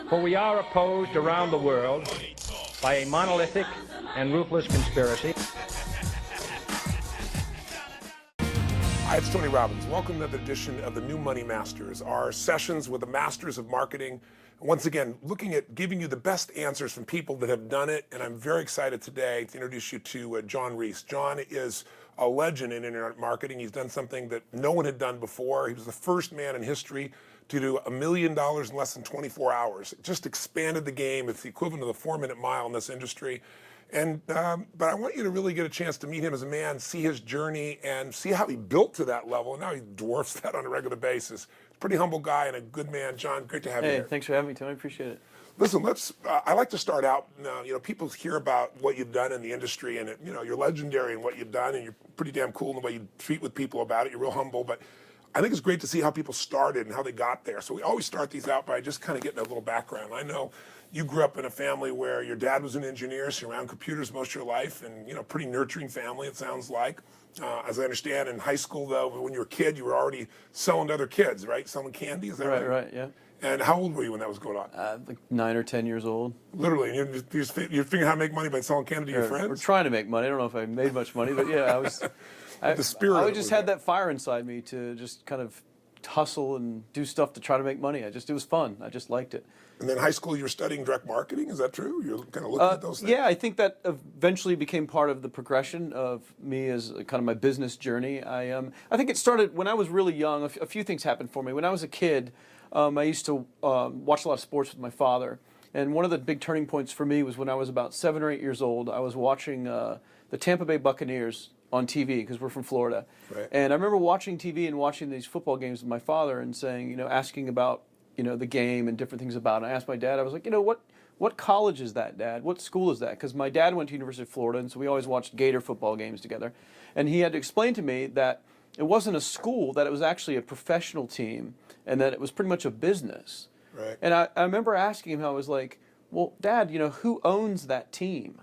For we are opposed around the world by a monolithic and ruthless conspiracy. Hi, it's Tony Robbins. Welcome to another edition of the New Money Masters, our sessions with the masters of marketing. Once again, looking at giving you the best answers from people that have done it. And I'm very excited today to introduce you to John Reese. John is a legend in internet marketing. He's done something that no one had done before. He was the first man in history to do $1 million in less than 24 hours. It just expanded the game. It's the equivalent of the 4-minute mile in this industry. And but I want you to really get a chance to meet him as a man, see his journey, and see how he built to that level. And now he dwarfs that on a regular basis. Pretty humble guy and a good man. John, great to have you here. Hey, thanks for having me, Tony. I appreciate it. Listen, I like to start out. People hear about what you've done in the industry, and you're legendary in what you've done, and you're pretty damn cool in the way you treat with people about it. You're real humble, but I think it's great to see how people started and how they got there. So we always start these out by just kind of getting a little background. I know you grew up in a family where your dad was an engineer, so you're around computers most of your life, and pretty nurturing family, it sounds like. As I understand, in high school, though, when you were a kid, you were already selling to other kids, right? Selling candy, is that right? Right, yeah. And how old were you when that was going on? Like 9 or 10 years old. Literally, and you're figuring how to make money by selling candy to your friends? We're trying to make money. I don't know if I made much money, but yeah, I was. The spirit. I just had that fire inside me to just kind of hustle and do stuff to try to make money. It was fun. I just liked it. And then in high school, you were studying direct marketing. Is that true? You're kind of looking at those things? Yeah, I think that eventually became part of the progression of me as kind of my business journey. I think it started when I was really young. A few things happened for me. When I was a kid, I used to watch a lot of sports with my father. And one of the big turning points for me was when I was about 7 or 8 years old. I was watching the Tampa Bay Buccaneers on TV because we're from Florida. Right. And I remember watching TV and watching these football games with my father and saying, asking about, the game and different things about it. I asked my dad, I was like, what college is that, Dad? What school is that? Because my dad went to University of Florida, and so we always watched Gator football games together. And he had to explain to me that it wasn't a school, that it was actually a professional team, and that it was pretty much a business. Right. And I remember asking him, I was like, well, Dad, who owns that team?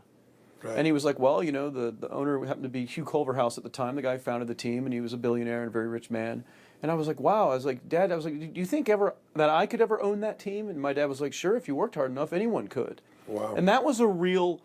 Right. And he was like, well, the owner happened to be Hugh Culverhouse at the time, the guy who founded the team, and he was a billionaire and a very rich man. And I was like, wow. I was like, Dad, do you think ever that I could ever own that team? And my dad was like, sure, if you worked hard enough, anyone could. Wow. And that was a real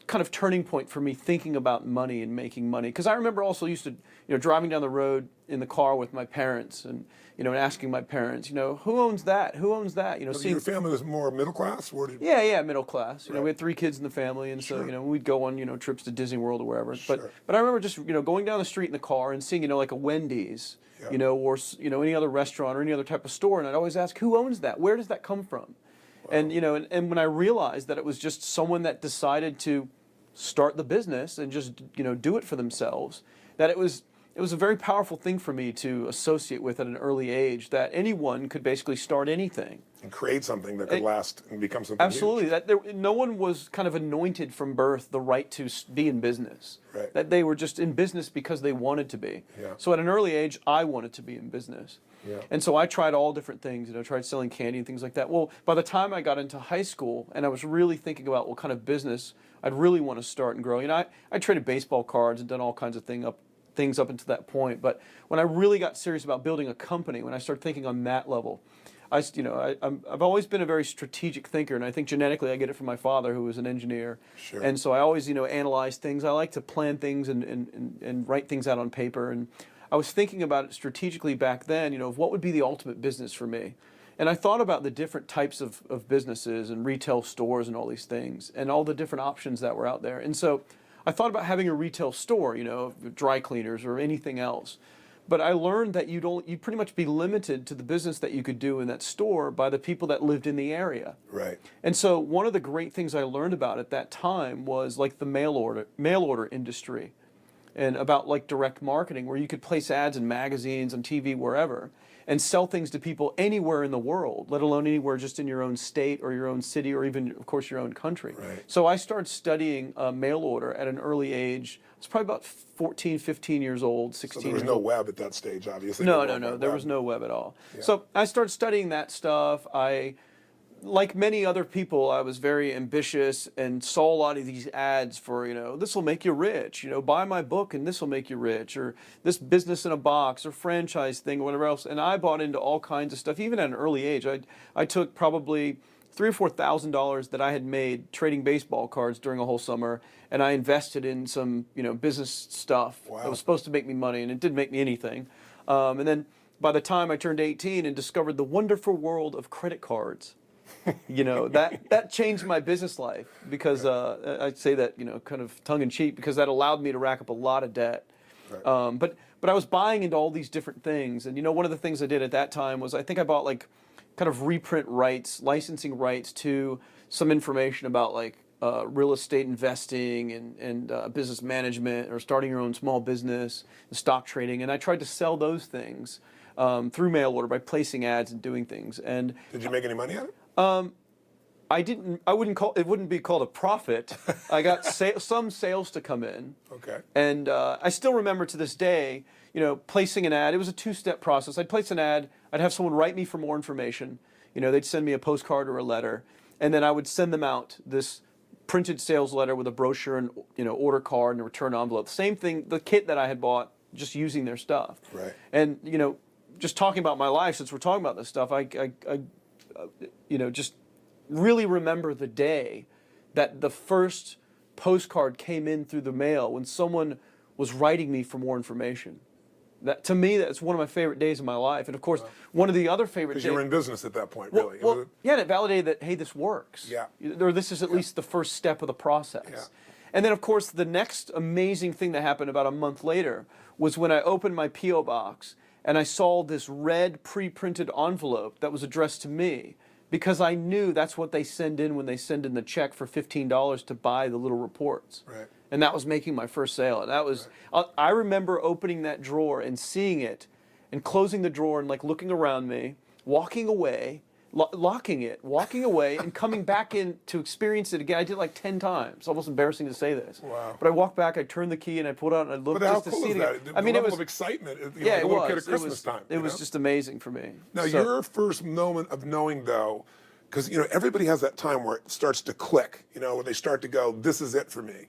kind of turning point for me thinking about money and making money. Because I remember also used to, driving down the road in the car with my parents and, and asking my parents, who owns that? Who owns that? Seeing your family was more middle class? Yeah, middle class. Right. We had 3 kids in the family, and so, Sure. we'd go on, trips to Disney World or wherever. Sure. But I remember just, going down the street in the car and seeing, like a Wendy's, Yeah. or, any other restaurant or any other type of store, and I'd always ask, who owns that? Where does that come from? Wow. And, and when I realized that it was just someone that decided to start the business and just, do it for themselves, that it was a very powerful thing for me to associate with at an early age, that anyone could basically start anything. And create something that could last and become something Absolutely. huge. No one was kind of anointed from birth the right to be in business. Right. That they were just in business because they wanted to be. Yeah. So at an early age, I wanted to be in business. Yeah. And so I tried all different things, tried selling candy and things like that. Well, by the time I got into high school and I was really thinking about what kind of business I'd really want to start and grow, I traded baseball cards and done all kinds of things up until that point. But when I really got serious about building a company, when I started thinking on that level, I've always been a very strategic thinker, and I think genetically I get it from my father, who was an engineer. Sure. And so I always, analyze things. I like to plan things and write things out on paper. And I was thinking about it strategically back then, of what would be the ultimate business for me. And I thought about the different types of businesses and retail stores and all these things and all the different options that were out there. And so I thought about having a retail store, dry cleaners or anything else. But I learned that you'd pretty much be limited to the business that you could do in that store by the people that lived in the area. Right. And so one of the great things I learned about at that time was like the mail order industry, and about like direct marketing, where you could place ads in magazines, on TV, wherever, and sell things to people anywhere in the world, let alone anywhere just in your own state or your own city or even, of course, your own country. Right. So I started studying mail order at an early age. I was probably about 14, 15 years old, 16 So there was years no old. web at that stage, obviously. No. There was no web at all. Yeah. So I started studying that stuff. Like many other people, I was very ambitious and saw a lot of these ads for, this will make you rich, buy my book and this will make you rich, or this business in a box or franchise thing or whatever else. And I bought into all kinds of stuff, even at an early age. I took probably $3,000 or $4,000 that I had made trading baseball cards during a whole summer, and I invested in some, business stuff that was supposed to make me money, and it didn't make me anything. And then by the time I turned 18 and discovered the wonderful world of credit cards, that changed my business life, because I say that, kind of tongue in cheek, because that allowed me to rack up a lot of debt. Right. But I was buying into all these different things, and one of the things I did at that time was I think I bought like kind of reprint rights, licensing rights to some information about like real estate investing and business management, or starting your own small business, and stock trading, and I tried to sell those things through mail order by placing ads and doing things. And did you make any money on it? I wouldn't be called a profit. I got some sales to come in. Okay. And I still remember to this day, placing an ad. It was a two-step process. I'd place an ad, I'd have someone write me for more information. They'd send me a postcard or a letter, and then I would send them out this printed sales letter with a brochure and order card and a return envelope. Same thing, the kit that I had bought, just using their stuff. Right. And just talking about my life, since we're talking about this stuff, I just really remember the day that the first postcard came in through the mail, when someone was writing me for more information. That, to me, that's one of my favorite days of my life. And of course, one of the other favorite days. Because you were in business at that point, really. Well, yeah, and it validated that, hey, this works. Yeah. Or this is at least the first step of the process. Yeah. And then, of course, the next amazing thing that happened about a month later was when I opened my P.O. box and I saw this red pre-printed envelope that was addressed to me, because I knew that's what they send in when they send in the check for $15 to buy the little reports. Right. And that was making my first sale. And that was, I remember opening that drawer and seeing it and closing the drawer and like looking around me, walking away, locking it, walking away, and coming back in to experience it again. I did it like 10 times. Almost embarrassing to say this. Wow. But I walked back, I turned the key, and I pulled out and I looked But how just to cool see is it that? again. The level of excitement, yeah, like a little it kid was. at Christmas time. It was just amazing for me. Now, your first moment of knowing, though, because everybody has that time where it starts to click, where they start to go, this is it for me.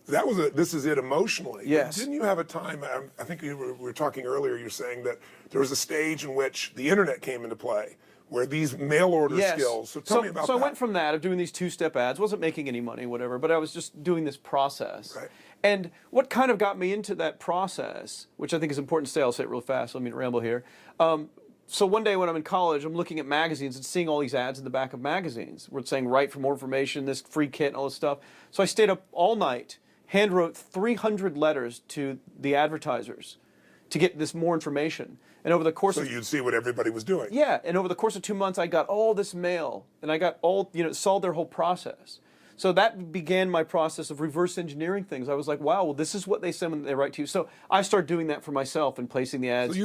That was this is it emotionally. Yes. Didn't you have a time, I think we were talking earlier, you're saying that there was a stage in which the internet came into play, where these mail order skills, so tell me about that. So I went from that, of doing these two-step ads, wasn't making any money, whatever, but I was just doing this process. Right. And what kind of got me into that process, which I think is important to say, I'll say it real fast, let me ramble here. So one day when I'm in college, I'm looking at magazines and seeing all these ads in the back of magazines where it's saying, write for more information, this free kit and all this stuff. So I stayed up all night, hand wrote 300 letters to the advertisers to get this more information. And over the course So you'd see what everybody was doing. Yeah, and over the course of 2 months, I got all this mail, and I got all, solved their whole process. So that began my process of reverse engineering things. I was like, wow, well, this is what they send when they write to you. So I started doing that for myself and placing the ads. So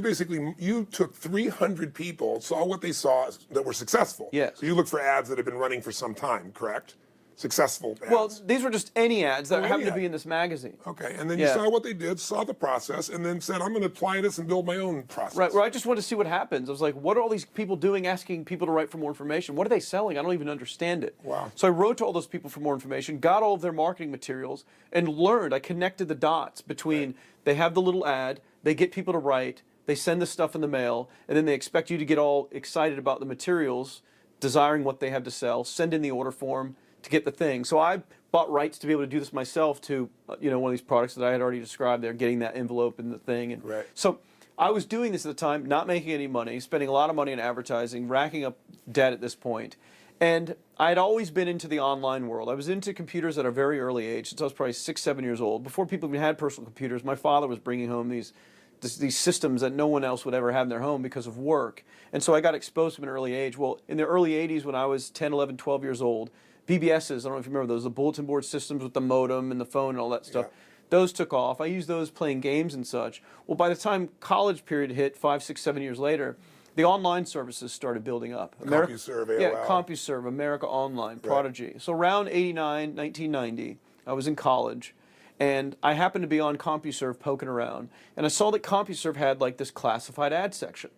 you took 300 people, saw what they saw that were successful. Yes. So you looked for ads that had been running for some time, correct? Successful ads. Well, these were just any ads that happened to ad. be in this magazine. Okay, and then you saw what they did, saw the process, and then said, I'm going to apply this and build my own process. Right, where I just wanted to see what happens. I was like, what are all these people doing, asking people to write for more information? What are they selling? I don't even understand it. Wow. So I wrote to all those people for more information, got all of their marketing materials, and learned. I connected the dots between they have the little ad, they get people to write, they send the stuff in the mail, and then they expect you to get all excited about the materials, desiring what they have to sell, send in the order form to get the thing. So I bought rights to be able to do this myself to, one of these products that I had already described there, getting that envelope and the thing. And Right. So I was doing this at the time, not making any money, spending a lot of money on advertising, racking up debt at this point. And I'd always been into the online world. I was into computers at a very early age, since I was probably 6, 7 years old. Before people even had personal computers, my father was bringing home these systems that no one else would ever have in their home because of work. And so I got exposed to them at an early age. Well, in the early 80s, when I was 10, 11, 12 years old, BBSs, I don't know if you remember those, the bulletin board systems with the modem and the phone and all that stuff. Yeah. Those took off. I used those playing games and such. Well, by the time college period hit, 5, 6, 7 years later, the online services started building up. CompuServe, AOL. Yeah, CompuServe, America Online, Prodigy. So around 89, 1990, I was in college, and I happened to be on CompuServe poking around, and I saw that CompuServe had like this classified ad section.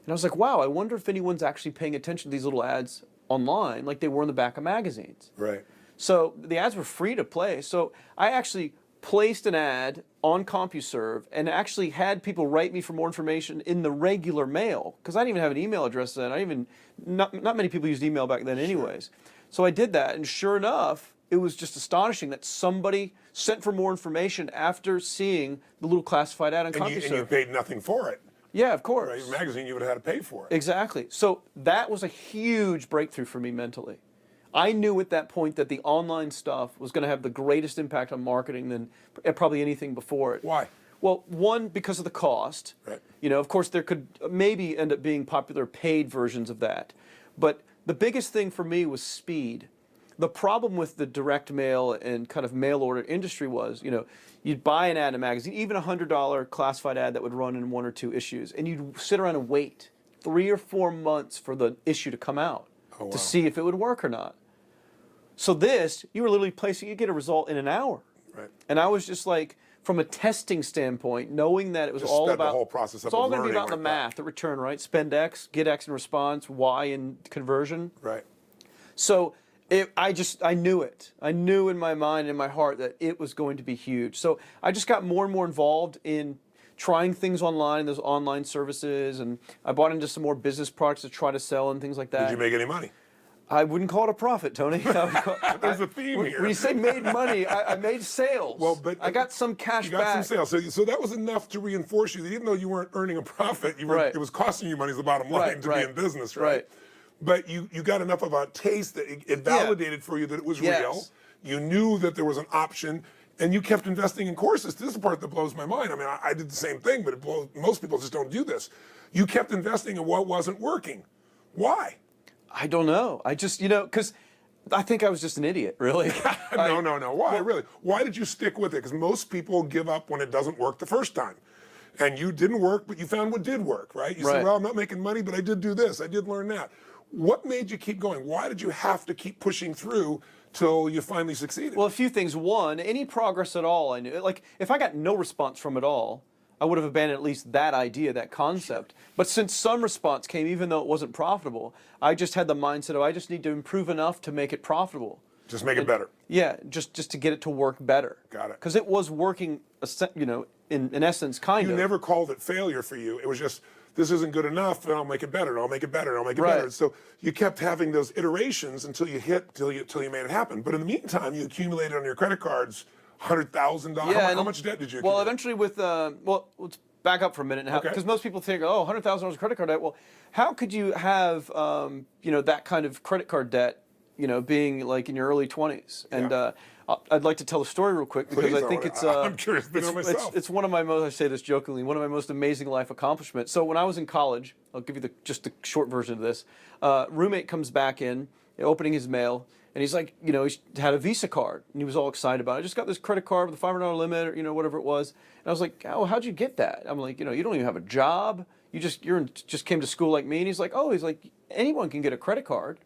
And I was like, wow, I wonder if anyone's actually paying attention to these little ads online like they were in the back of magazines. Right. So the ads were free to play. So I actually placed an ad on CompuServe and actually had people write me for more information in the regular mail, because I didn't even have an email address then. Not many people used email back then anyways. So I did that, and sure enough, it was just astonishing that somebody sent for more information after seeing the little classified ad on CompuServe. And you paid nothing for it. Yeah, of course. Right? Your magazine, you would have had to pay for it. Exactly. So that was a huge breakthrough for me mentally. I knew at that point that the online stuff was going to have the greatest impact on marketing than probably anything before it. Why? Well, one, because of the cost. Right. You know, of course, there could maybe end up being popular paid versions of that. But the biggest thing for me was speed. The problem with the direct mail and kind of mail order industry was, you know, you'd buy an ad in a magazine, even a $100 classified ad that would run in 1 or 2 issues, and you'd sit around and wait 3 or 4 months for the issue to come out to see if it would work or not. So this, you were literally placing, you get a result in an hour. Right. And I was just like, from a testing standpoint, knowing that it was all about the whole process it's all going to be about the math, the return, right? Spend X, get X in response, Y in conversion. Right. So I knew it. I knew in my mind, in my heart, that it was going to be huge. So I just got more and more involved in trying things online, those online services, and I bought into some more business products to try to sell and things like that. Did you make any money? I wouldn't call it a profit, Tony. There's a theme here. When you say made money, I made sales. Well, but I got some cash you got back. some sales. So that was enough to reinforce you that even though you weren't earning a profit, Right. it was costing you money is the bottom line to be in business, right? Right. But you got enough of a taste that it validated for you that it was real. You knew that there was an option, and you kept investing in courses. This is the part that blows my mind. I mean, I did the same thing, but most people just don't do this. You kept investing in what wasn't working. Why? I don't know. I just, you know, because I think I was just an idiot, really. No. Why, really? Why did you stick with it? Because most people give up when it doesn't work the first time. And you didn't work, but you found what did work, right? You said, well, I'm not making money, but I did do this. I did learn that. What made you keep going? Why did you have to keep pushing through till you finally succeeded? Well, a few things. One, any progress at all, I knew. Like, if I got no response from it all, I would have abandoned at least that idea, that concept. But since some response came, even though it wasn't profitable, I just had the mindset of I just need to improve enough to make it profitable. Just make it better. Yeah, just to get it to work better. Got it. Because it was working, you know, in essence, kind of. You never called it failure for you. It was just, this isn't good enough, and I'll make it better, and I'll make it better, and I'll make it better. So you kept having those iterations until you made it happen. But in the meantime, you accumulated on your credit cards $100,000. Yeah, how much debt did you accumulate? Well, eventually with, let's back up for a minute. Because most people think, oh, $100,000 credit card debt. Well, how could you have, you know, that kind of credit card debt, you know, being like in your early 20s? And I'd like to tell a story real quick because I think it's I'm curious to know myself. It's one of my most, I say this jokingly, one of my most amazing life accomplishments. So when I was in college, I'll give you just the short version of this. Roommate comes back in, opening his mail, and he's like, you know, he had a Visa card, and he was all excited about it. I just got this credit card with a $500 limit, or, you know, whatever it was. And I was like, oh, how'd you get that? I'm like, you know, you don't even have a job. You just came to school like me. And he's like, anyone can get a credit card.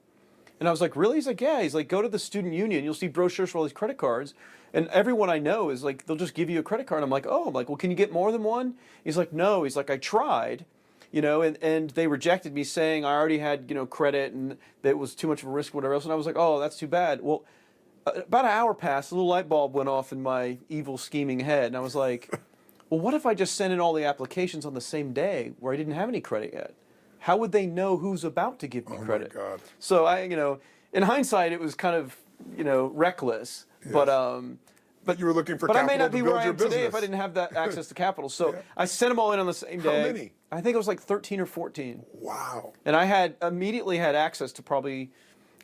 And I was like, really? He's like, yeah. He's like, go to the student union. You'll see brochures for all these credit cards. And everyone I know is like, they'll just give you a credit card. I'm like, well, can you get more than one? He's like, no. He's like, I tried. You know, and they rejected me saying I already had, you know, credit and that it was too much of a risk, whatever else. And I was like, oh, that's too bad. Well, about an hour passed, a little light bulb went off in my evil scheming head. And I was like, well, what if I just sent in all the applications on the same day where I didn't have any credit yet? How would they know who's about to give me credit? Oh, my God. So you know, in hindsight, it was kind of, you know, reckless. Yes. But you were looking for capital. But I may not be where I am business today if I didn't have that access to capital. So I sent them all in on the same day. How many? I think it was like 13 or 14. Wow. And I immediately had access to probably,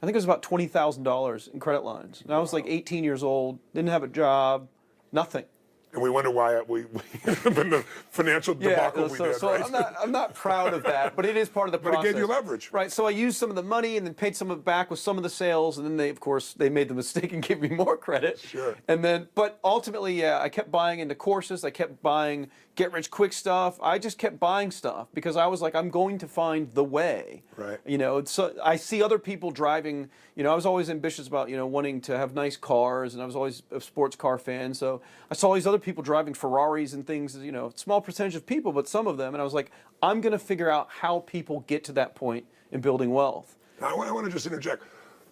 I think it was about $20,000 in credit lines. And I was like 18 years old, didn't have a job, nothing. And we wonder why we in the financial debacle we did, right? I'm not proud of that, but it is part of the process. But it gave you leverage. Right, so I used some of the money and then paid some of it back with some of the sales, and then they, of course, they made the mistake and gave me more credit. Sure. And then, but ultimately, I kept buying into courses, I kept buying get-rich-quick stuff. I just kept buying stuff because I was like, I'm going to find the way. Right. You know, so I see other people driving, you know, I was always ambitious about, you know, wanting to have nice cars, and I was always a sports car fan, so I saw all these other people driving Ferraris and things, you know, small percentage of people, but some of them, and I was like, I'm going to figure out how people get to that point in building wealth. Now, I want to just interject.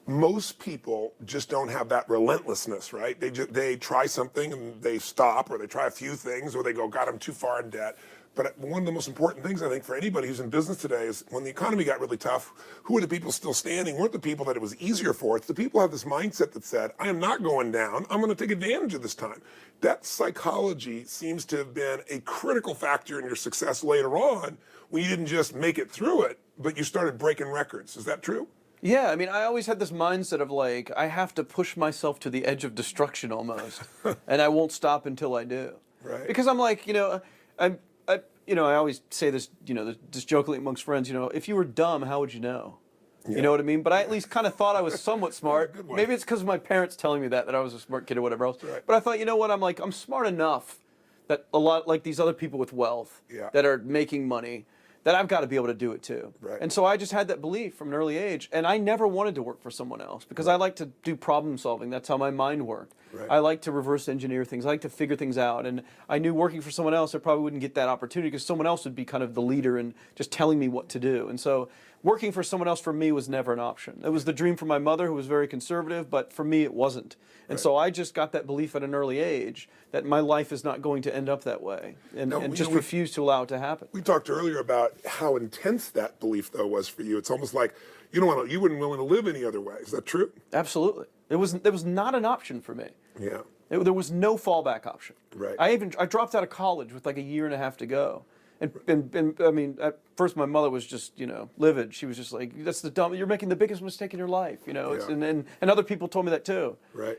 most people just don't have that relentlessness, right? They try something and they stop, or they try a few things, or they go, God, I'm too far in debt. But one of the most important things, I think, for anybody who's in business today is when the economy got really tough, who are the people still standing? Weren't the people that it was easier for. It's the people who have this mindset that said, I am not going down. I'm going to take advantage of this time. That psychology seems to have been a critical factor in your success later on when you didn't just make it through it, but you started breaking records. Is that true? Yeah, I mean, I always had this mindset of like, I have to push myself to the edge of destruction almost, and I won't stop until I do. Right. Because I'm like, I always say this, just jokingly amongst friends, if you were dumb, how would you know? Yeah. You know what I mean? But I at least kind of thought I was somewhat smart. Good one. Maybe it's because of my parents telling me that I was a smart kid or whatever else. Right. But I thought, you know what? I'm smart enough that a lot like these other people with wealth Yeah. that are making money, that I've got to be able to do it too. Right. And so I just had that belief from an early age. And I never wanted to work for someone else because I like to do problem solving. That's how my mind worked. Right. I like to reverse engineer things. I like to figure things out. And I knew working for someone else, I probably wouldn't get that opportunity because someone else would be kind of the leader and just telling me what to do. And so working for someone else for me was never an option. It was the dream for my mother, who was very conservative, but for me it wasn't. And so I just got that belief at an early age that my life is not going to end up that way, and just refused to allow it to happen. We talked earlier about how intense that belief, though, was for you. It's almost like you wouldn't want to live any other way. Is that true? Absolutely. There was not an option for me. Yeah. There was no fallback option. Right. I dropped out of college with like a year and a half to go. And I mean, at first my mother was just, livid. She was just like, you're making the biggest mistake in your life, It's, Yeah. and other people told me that too. Right.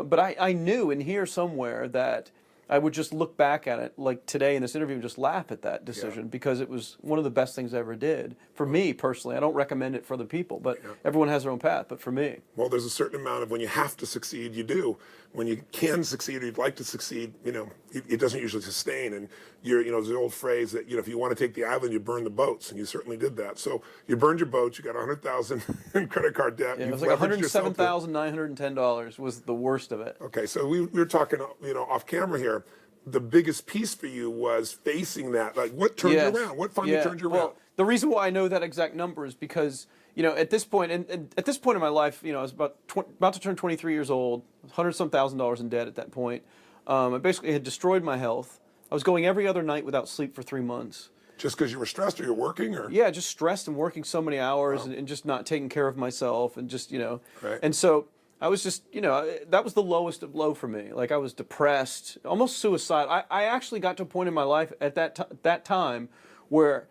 But I knew in here somewhere that I would just look back at it like today in this interview and just laugh at that decision because it was one of the best things I ever did. For me personally, I don't recommend it for other people, but everyone has their own path, but for me. Well, there's a certain amount of when you have to succeed, you do. When you can succeed or you'd like to succeed, it doesn't usually sustain. And there's the old phrase that, if you want to take the island, you burn the boats, and you certainly did that. So you burned your boats, you got $100,000 in credit card debt. Yeah, it was like $107,910 was the worst of it. Okay, so we were talking, off camera here. The biggest piece for you was facing that. Like, what turned you around? What finally turned you around? Well, the reason why I know that exact number is because, at this point, and at this point in my life, I was about to turn 23 years old, $100,000 in debt at that point. I basically had destroyed my health. I was going every other night without sleep for 3 months. Just because you were stressed or you're working? Or? Yeah, just stressed and working so many hours and just not taking care of myself and just, Right. And so I was just, that was the lowest of low for me. Like I was depressed, almost suicidal. I actually got to a point in my life at that time where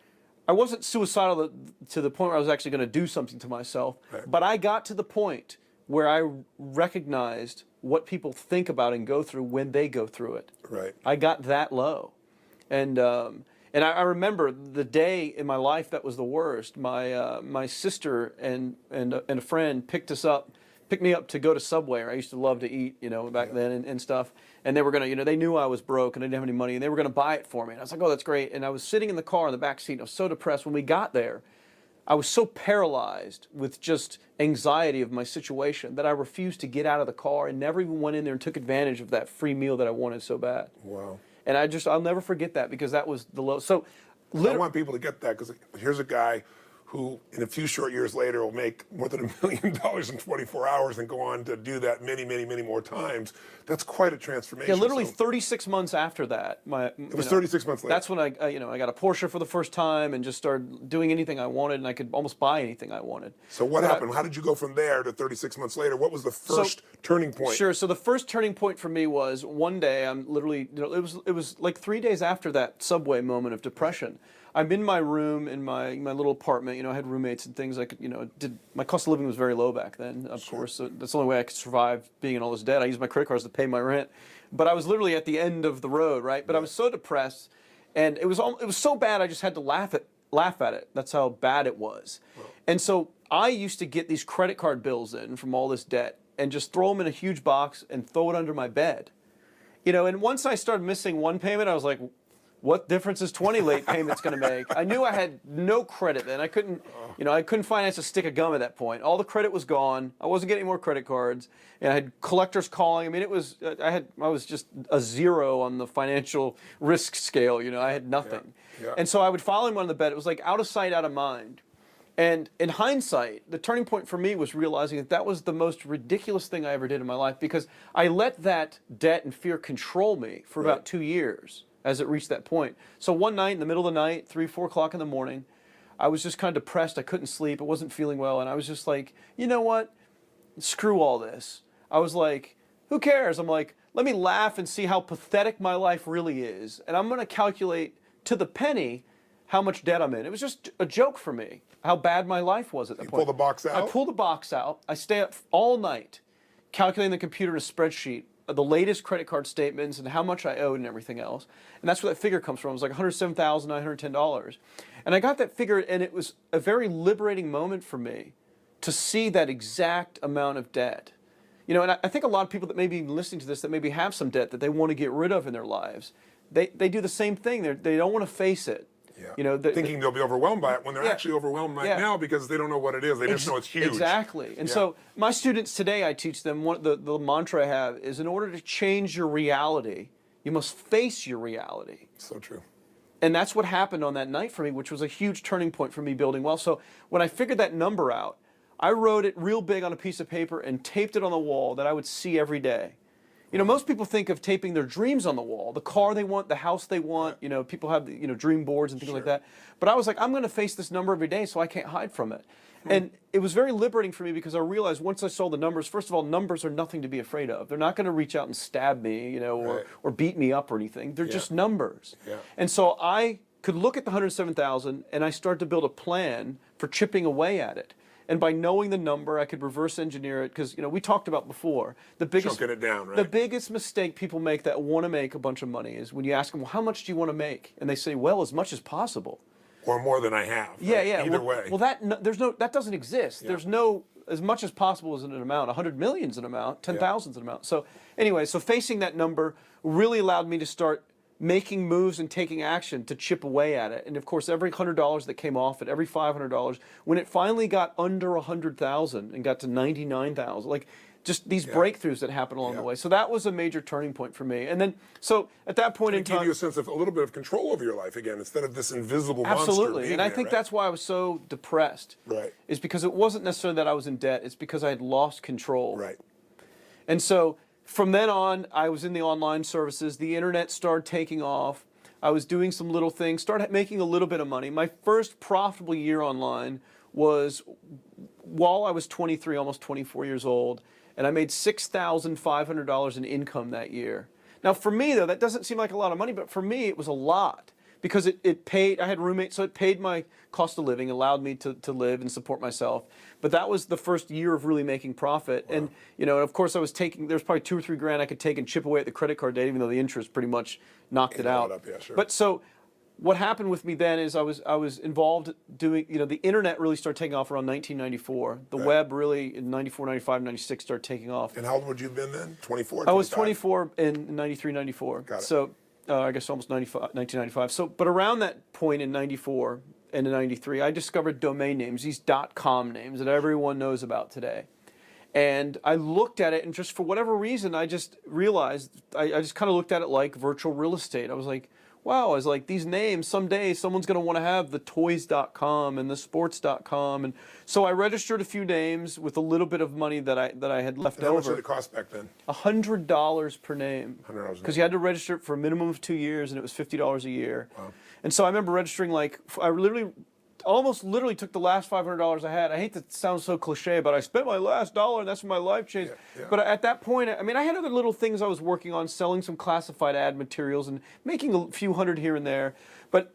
I wasn't suicidal to the point where I was actually going to do something to myself, but I got to the point where I recognized what people think about and go through when they go through it. Right. I got that low. And I remember the day in my life that was the worst. My sister and a friend picked me up to go to Subway. I used to love to eat, back then and stuff. And they were gonna, they knew I was broke and I didn't have any money, and they were gonna buy it for me. And I was like, oh, that's great. And I was sitting in the car in the back seat. And I was so depressed. When we got there, I was so paralyzed with just anxiety of my situation that I refused to get out of the car and never even went in there and took advantage of that free meal that I wanted so bad. Wow. And I'll never forget that because that was the low. So, I want people to get that because here's a guy who, in a few short years later, will make more than $1 million in 24 hours and go on to do that many, many, many more times. That's quite a transformation. Yeah, literally 36 months after that. It was 36 months later. That's when I got a Porsche for the first time and just started doing anything I wanted, and I could almost buy anything I wanted. So what happened? How did you go from there to 36 months later? What was the first turning point? Sure. So the first turning point for me was one day. I'm literally, it was like 3 days after that Subway moment of depression. I'm in my room in my little apartment. I had roommates and things. I could, my cost of living was very low back then, of course. So that's the only way I could survive being in all this debt. I used my credit cards to pay my rent, but I was literally at the end of the road, right? But I was so depressed, and it was so bad. I just had to laugh at it. That's how bad it was. Wow. And so I used to get these credit card bills in from all this debt and just throw them in a huge box and throw it under my bed. And once I started missing one payment, I was like, what difference is 20 late payments going to make? I knew I had no credit then. I couldn't finance a stick of gum at that point. All the credit was gone. I wasn't getting more credit cards, and I had collectors calling. I mean, I was just a zero on the financial risk scale. I had nothing. Yeah. And so I would follow him on the bed. It was like out of sight, out of mind. And in hindsight, the turning point for me was realizing that that was the most ridiculous thing I ever did in my life, because I let that debt and fear control me for about 2 years as it reached that point. So one night in the middle of the night, 3, 4 o'clock in the morning, I was just kind of depressed. I couldn't sleep. I wasn't feeling well. And I was just like, you know what? Screw all this. I was like, who cares? I'm like, let me laugh and see how pathetic my life really is. And I'm going to calculate to the penny how much debt I'm in. It was just a joke for me, how bad my life was at that point. Pull the box out? I pull the box out. I stay up all night calculating the computer in a spreadsheet, the latest credit card statements and how much I owed and everything else. And that's where that figure comes from. It was like $107,910. And I got that figure, and it was a very liberating moment for me to see that exact amount of debt. You know, and I think a lot of people that may be listening to this that maybe have some debt that they want to get rid of in their lives, they do the same thing. They don't want to face it. Yeah. You know, thinking they'll be overwhelmed by it when they're actually overwhelmed right now because they don't know what it is. They just know it's huge. Exactly. And so my students today, I teach them, the mantra I have is, in order to change your reality, you must face your reality. So true. And that's what happened on that night for me, which was a huge turning point for me building wealth. So when I figured that number out, I wrote it real big on a piece of paper and taped it on the wall that I would see every day. You know, most people think of taping their dreams on the wall, the car they want, the house they want. You know, people have, dream boards and things like that. But I was like, I'm going to face this number every day so I can't hide from it. And it was very liberating for me, because I realized once I saw the numbers, first of all, numbers are nothing to be afraid of. They're not going to reach out and stab me, or beat me up or anything. They're just numbers. Yeah. And so I could look at the 107,000 and I started to build a plan for chipping away at it. And by knowing the number, I could reverse engineer it, because we talked about before, the biggest chunking it down, right? The biggest mistake people make that want to make a bunch of money is when you ask them, well, how much do you want to make? And they say, well, as much as possible. Or more than I have. Yeah, right? yeah. Either way. Well, that doesn't exist. Yeah. There's no, as much as possible is an amount. 100 million is an amount. 10,000 is an amount. So anyway, so facing that number really allowed me to start making moves and taking action to chip away at it. And of course, every $100 that came off it, every $500, when it finally got under 100,000 and got to 99,000, like just these breakthroughs that happened along the way. So that was a major turning point for me. And then, so at that point in time, it gave you a sense of a little bit of control over your life again, instead of this invisible monster. Absolutely. And I think that's why I was so depressed. Right. Is because it wasn't necessarily that I was in debt. It's because I had lost control. Right. And so from then on, I was in the online services. The internet started taking off. I was doing some little things, started making a little bit of money. My first profitable year online was while I was 23, almost 24 years old, and I made $6,500 in income that year. Now, for me, though, that doesn't seem like a lot of money, but for me, it was a lot, because it paid, I had roommates, so it paid my cost of living, allowed me to live and support myself. But that was the first year of really making profit. Wow. And, of course, I was taking, there's probably $2 or $3 grand I could take and chip away at the credit card debt, even though the interest pretty much knocked it out. Yeah, sure. But so what happened with me then is I was involved doing, the internet really started taking off around 1994. The web really in 94, 95, 96 started taking off. And how old would you have been then? 24? 25? I was 24 in 93, 94. Got it. So I guess almost 1995. So, but around that point in 94 and in 93, I discovered domain names, these .com names that everyone knows about today. And I looked at it, and just for whatever reason, I just realized, I just kind of looked at it like virtual real estate. I was like, wow, I was like, these names, someday someone's going to want to have the toys.com and the sports.com. And so I registered a few names with a little bit of money that I had left over. How much did it cost back then? $100 per name. $100. Because you had to register it for a minimum of 2 years, and it was $50 a year. Wow. And so I remember registering, I almost literally took the last $500 I had. I hate to sound so cliche, but I spent my last dollar, and that's when my life changed. Yeah. But at that point, I had other little things I was working on, selling some classified ad materials and making a few hundred here and there. But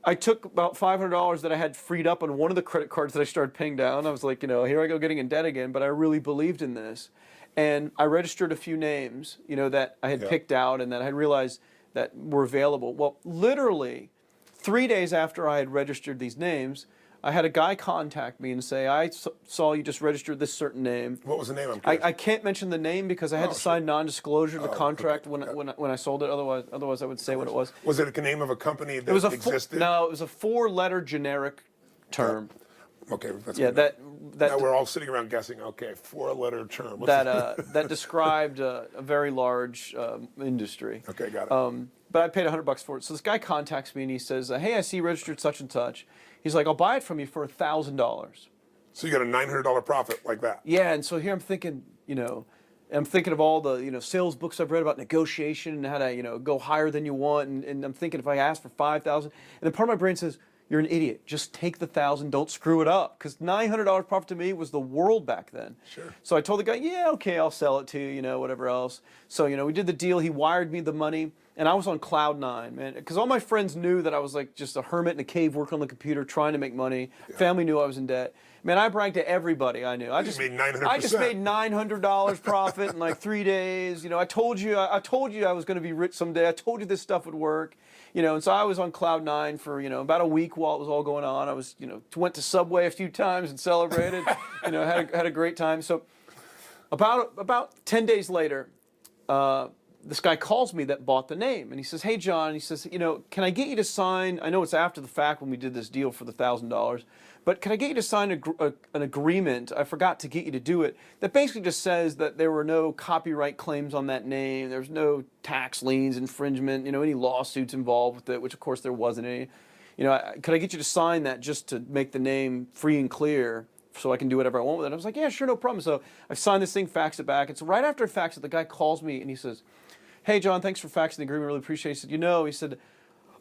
I took about $500 that I had freed up on one of the credit cards that I started paying down. I was like, here I go getting in debt again, but I really believed in this. And I registered a few names, that I had picked out and that I had realized that were available. Well, literally 3 days after I had registered these names, I had a guy contact me and say, I saw you just registered this certain name. What was the name? I can't mention the name because I had to sign non-disclosure to the contract when I sold it. Otherwise I would say what it was. Was it the name of a company that existed? No, it was a 4-letter generic term. Okay, that's good. That now we're all sitting around guessing. Okay, 4-letter term. That described a very large industry. Okay, got it. But I paid $100 for it. So this guy contacts me and he says, "Hey, I see you registered such and such." He's like, I'll buy it from you for $1,000. So you got a $900 profit like that. Yeah, and so here I'm thinking, I'm thinking of all the, sales books I've read about negotiation and how to, go higher than you want. And I'm thinking if I ask for 5,000, and then part of my brain says, you're an idiot. Just take the 1,000. Don't screw it up. Because $900 profit to me was the world back then. Sure. So I told the guy, yeah, okay, I'll sell it to you, whatever else. So, we did the deal. He wired me the money. And I was on cloud nine, man. Because all my friends knew that I was like just a hermit in a cave working on the computer trying to make money. Yeah. Family knew I was in debt. Man, I bragged to everybody I knew. I just made 900%. I just made $900 profit in like 3 days. I told you I was going to be rich someday. I told you this stuff would work. And so I was on cloud nine for, about a week while it was all going on. I was, went to Subway a few times and celebrated, had a great time. So about 10 days later, this guy calls me that bought the name, and he says, hey, John, he says, can I get you to sign, I know it's after the fact when we did this deal for the $1,000, but can I get you to sign an agreement, I forgot to get you to do it, that basically just says that there were no copyright claims on that name, there's no tax liens, infringement, any lawsuits involved with it, which of course there wasn't any. Could I get you to sign that just to make the name free and clear so I can do whatever I want with it? I was like, yeah, sure, no problem. So I signed this thing, faxed it back, and so right after I faxed it, the guy calls me and he says, hey, John, thanks for faxing the agreement. Really appreciate it. He said, he said,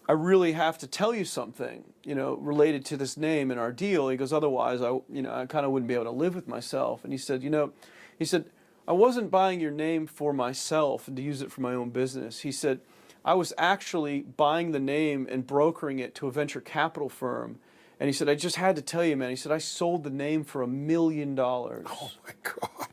I really have to tell you something, related to this name in our deal. He goes, otherwise, I kind of wouldn't be able to live with myself. And he said, I wasn't buying your name for myself and to use it for my own business. He said, I was actually buying the name and brokering it to a venture capital firm. And he said, I just had to tell you, man. He said, I sold the name for $1 million. Oh, my God.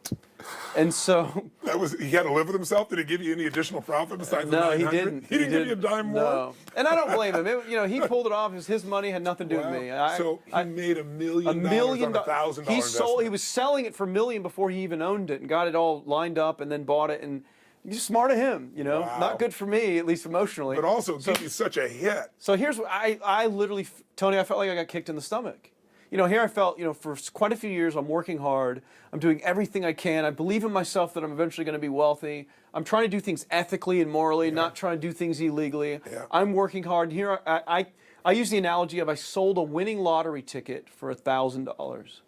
And so he had to live with himself. Did he give you any additional profit besides the 900? No, he didn't. He didn't give you a dime more? No. And I don't blame him. He pulled it off. His money had nothing to do with me. So he made $1 million on a $1,000 investment. He was selling it for $1 million before he even owned it and got it all lined up and then bought it. And just smart of him, Wow. Not good for me, at least emotionally. But also give you such a hit. So here's what I literally, Tony, I felt like I got kicked in the stomach. Here I felt, for quite a few years, I'm working hard. I'm doing everything I can. I believe in myself that I'm eventually going to be wealthy. I'm trying to do things ethically and morally, not trying to do things illegally. Yeah. I'm working hard. And here I use the analogy of I sold a winning lottery ticket for $1,000.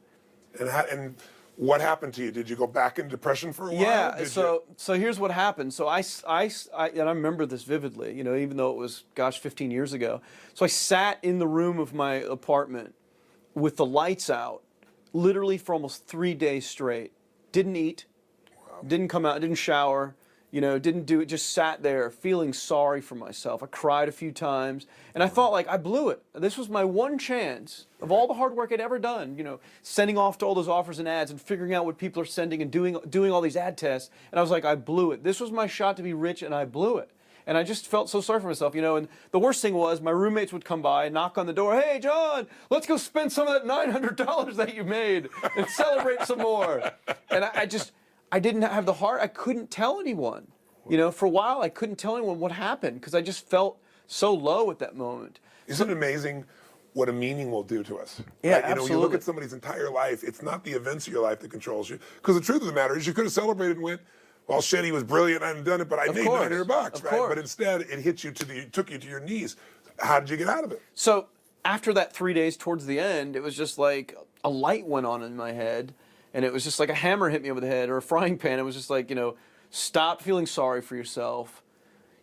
And what happened to you? Did you go back into depression for a while? Yeah. So here's what happened. So I and I remember this vividly. even though it was 15 years ago. So I sat in the room of my apartment with the lights out, literally for almost 3 days straight. Didn't eat, didn't come out, didn't shower, didn't do it, just sat there feeling sorry for myself. I cried a few times, and I thought I blew it. This was my one chance of all the hard work I'd ever done, sending off to all those offers and ads and figuring out what people are sending and doing all these ad tests. And I was like, I blew it. This was my shot to be rich, and I blew it. And I just felt so sorry for myself, and the worst thing was my roommates would come by and knock on the door, hey, John, let's go spend some of that $900 that you made and celebrate some more. And I didn't have the heart. I couldn't tell anyone. For a while, I couldn't tell anyone what happened because I just felt so low at that moment. Isn't it amazing what a meaning will do to us? Yeah, right? absolutely. You look at somebody's entire life, it's not the events of your life that controls you. Because the truth of the matter is you could have celebrated and went, well, shit, he was brilliant. I hadn't done it, but I made $900, right? But instead, it hit you took you to your knees. How did you get out of it? So after that 3 days towards the end, it was just like a light went on in my head, and it was just like a hammer hit me over the head or a frying pan. It was just like, stop feeling sorry for yourself.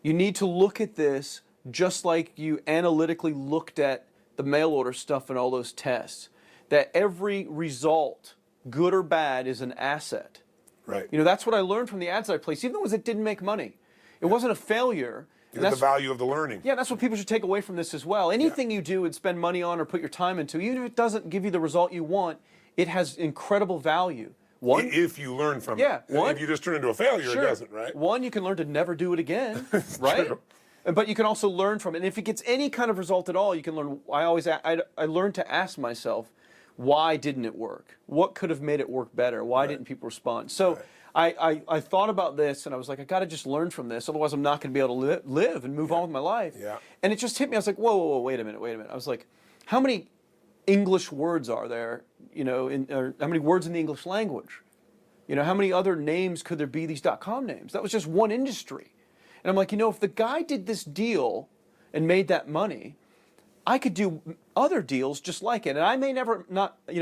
You need to look at this just like you analytically looked at the mail order stuff and all those tests. That every result, good or bad, is an asset. Right. That's what I learned from the ads that I placed, even though it didn't make money. It wasn't a failure. The value of the learning. Yeah, that's what people should take away from this as well. Anything you do and spend money on or put your time into, even if it doesn't give you the result you want, it has incredible value. One, if you learn from it. If you just turn into a failure, sure. It doesn't, right? One, you can learn to never do it again, right? True. But you can also learn from it. And if it gets any kind of result at all, you can learn. I learned to ask myself, why didn't it work? What could have made it work better? Why didn't people respond? So I thought about this, and I was like, I got to just learn from this. Otherwise, I'm not going to be able to live and move on with my life. Yeah. And it just hit me. I was like, whoa, wait a minute. I was like, how many English words are there? Or how many words in the English language? How many other names could there be, these .com names? That was just one industry. And I'm like, if the guy did this deal and made that money, I could do other deals just like it. And I may never not make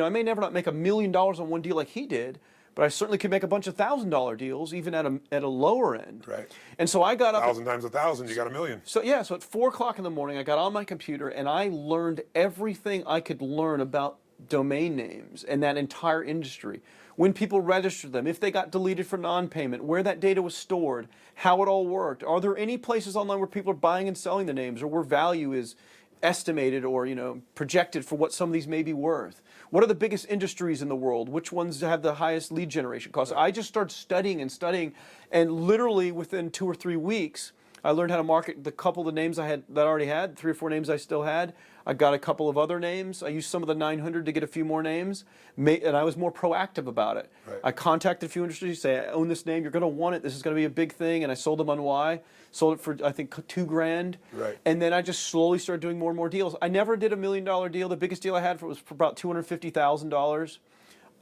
$1 million on one deal like he did, but I certainly could make a bunch of $1,000 deals even at a lower end. Right. And so I got up 1,000 times 1,000, you got $1 million. So at 4 o'clock in the morning, I got on my computer and I learned everything I could learn about domain names and that entire industry. When people registered them, if they got deleted for non-payment, where that data was stored, how it all worked. Are there any places online where people are buying and selling the names, or where value is estimated or projected for what some of these may be worth? What are the biggest industries in the world? Which ones have the highest lead generation costs? I just started studying, and literally within 2 or 3 weeks, I learned how to market the couple of the names I already had, 3 or 4 names I still had. I got a couple of other names. I used some of the 900 to get a few more names, and I was more proactive about it. Right. I contacted a few industries, say, I own this name, you're going to want it, this is going to be a big thing, and I sold them on Y. Sold it for, I think, $2,000. Right. And then I just slowly started doing more and more deals. I never did $1 million deal. The biggest deal I had was for about $250,000.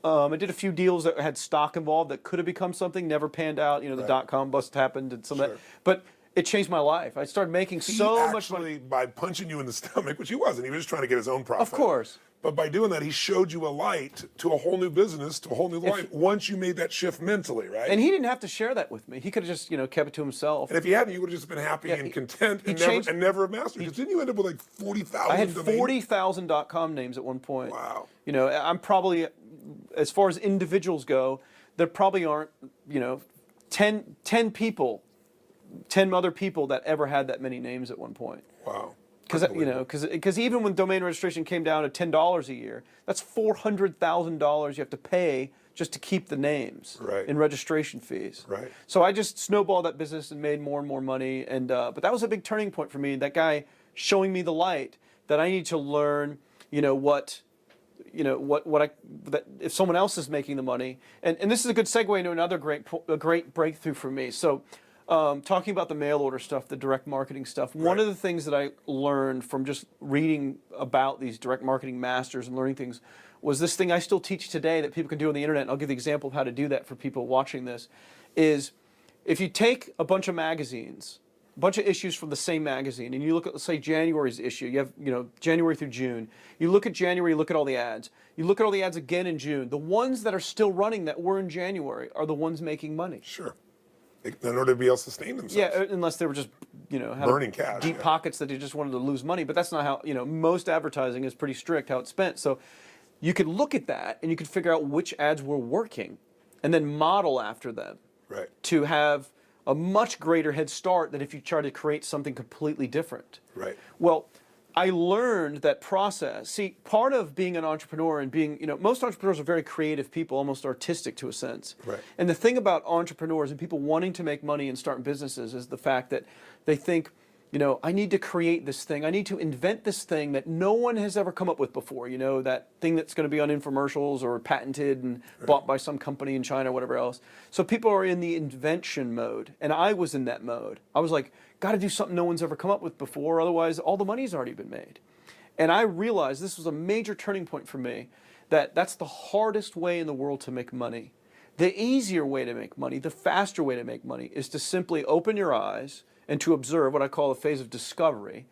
I did a few deals that had stock involved that could have become something, never panned out. The dot-com bust happened and some of that. But it changed my life. I started making so much money. By punching you in the stomach, which he wasn't. He was just trying to get his own profit. Of course. But by doing that, he showed you a light to a whole new business, to a whole new life, once you made that shift mentally, right? And he didn't have to share that with me. He could have just, kept it to himself. And if he hadn't, you would have just been happy and content and never have mastered. Because didn't you end up with like 40,000 I had domains? 40,000 .com names at one point. Wow. I'm probably, as far as individuals go, there probably aren't, 10 people, 10 other people that ever had that many names at one point. Wow. Because even when domain registration came down to $10 a year, that's $400,000 you have to pay just to keep the names in registration fees. Right. So I just snowballed that business and made more and more money. And but that was a big turning point for me. That guy showing me the light that I need to learn. That if someone else is making the money, and this is a good segue into another great breakthrough for me. So. Talking about the mail order stuff, the direct marketing stuff, one of the things that I learned from just reading about these direct marketing masters and learning things was this thing I still teach today that people can do on the internet, and I'll give the example of how to do that for people watching this, is if you take a bunch of magazines, a bunch of issues from the same magazine, and you look at, let's say, January's issue, you have, January through June, you look at January, you look at all the ads, you look at all the ads again in June, the ones that are still running that were in January are the ones making money. Sure. In order to be able to sustain themselves. Yeah, unless they were just, had burning cash, deep pockets that they just wanted to lose money. But that's not how, most advertising is pretty strict how it's spent. So you could look at that and you could figure out which ads were working and then model after them. Right. To have a much greater head start than if you try to create something completely different. Right. Well, I learned that process. See, part of being an entrepreneur and being, most entrepreneurs are very creative people, almost artistic to a sense. Right. And the thing about entrepreneurs and people wanting to make money and start businesses is the fact that they think, I need to create this thing. I need to invent this thing that no one has ever come up with before. That thing that's going to be on infomercials or patented and bought by some company in China or whatever else. So people are in the invention mode. And I was in that mode. I was like, got to do something no one's ever come up with before. Otherwise, all the money's already been made. And I realized this was a major turning point for me, that's the hardest way in the world to make money. The easier way to make money, the faster way to make money, is to simply open your eyes and to observe what I call a phase of discovery,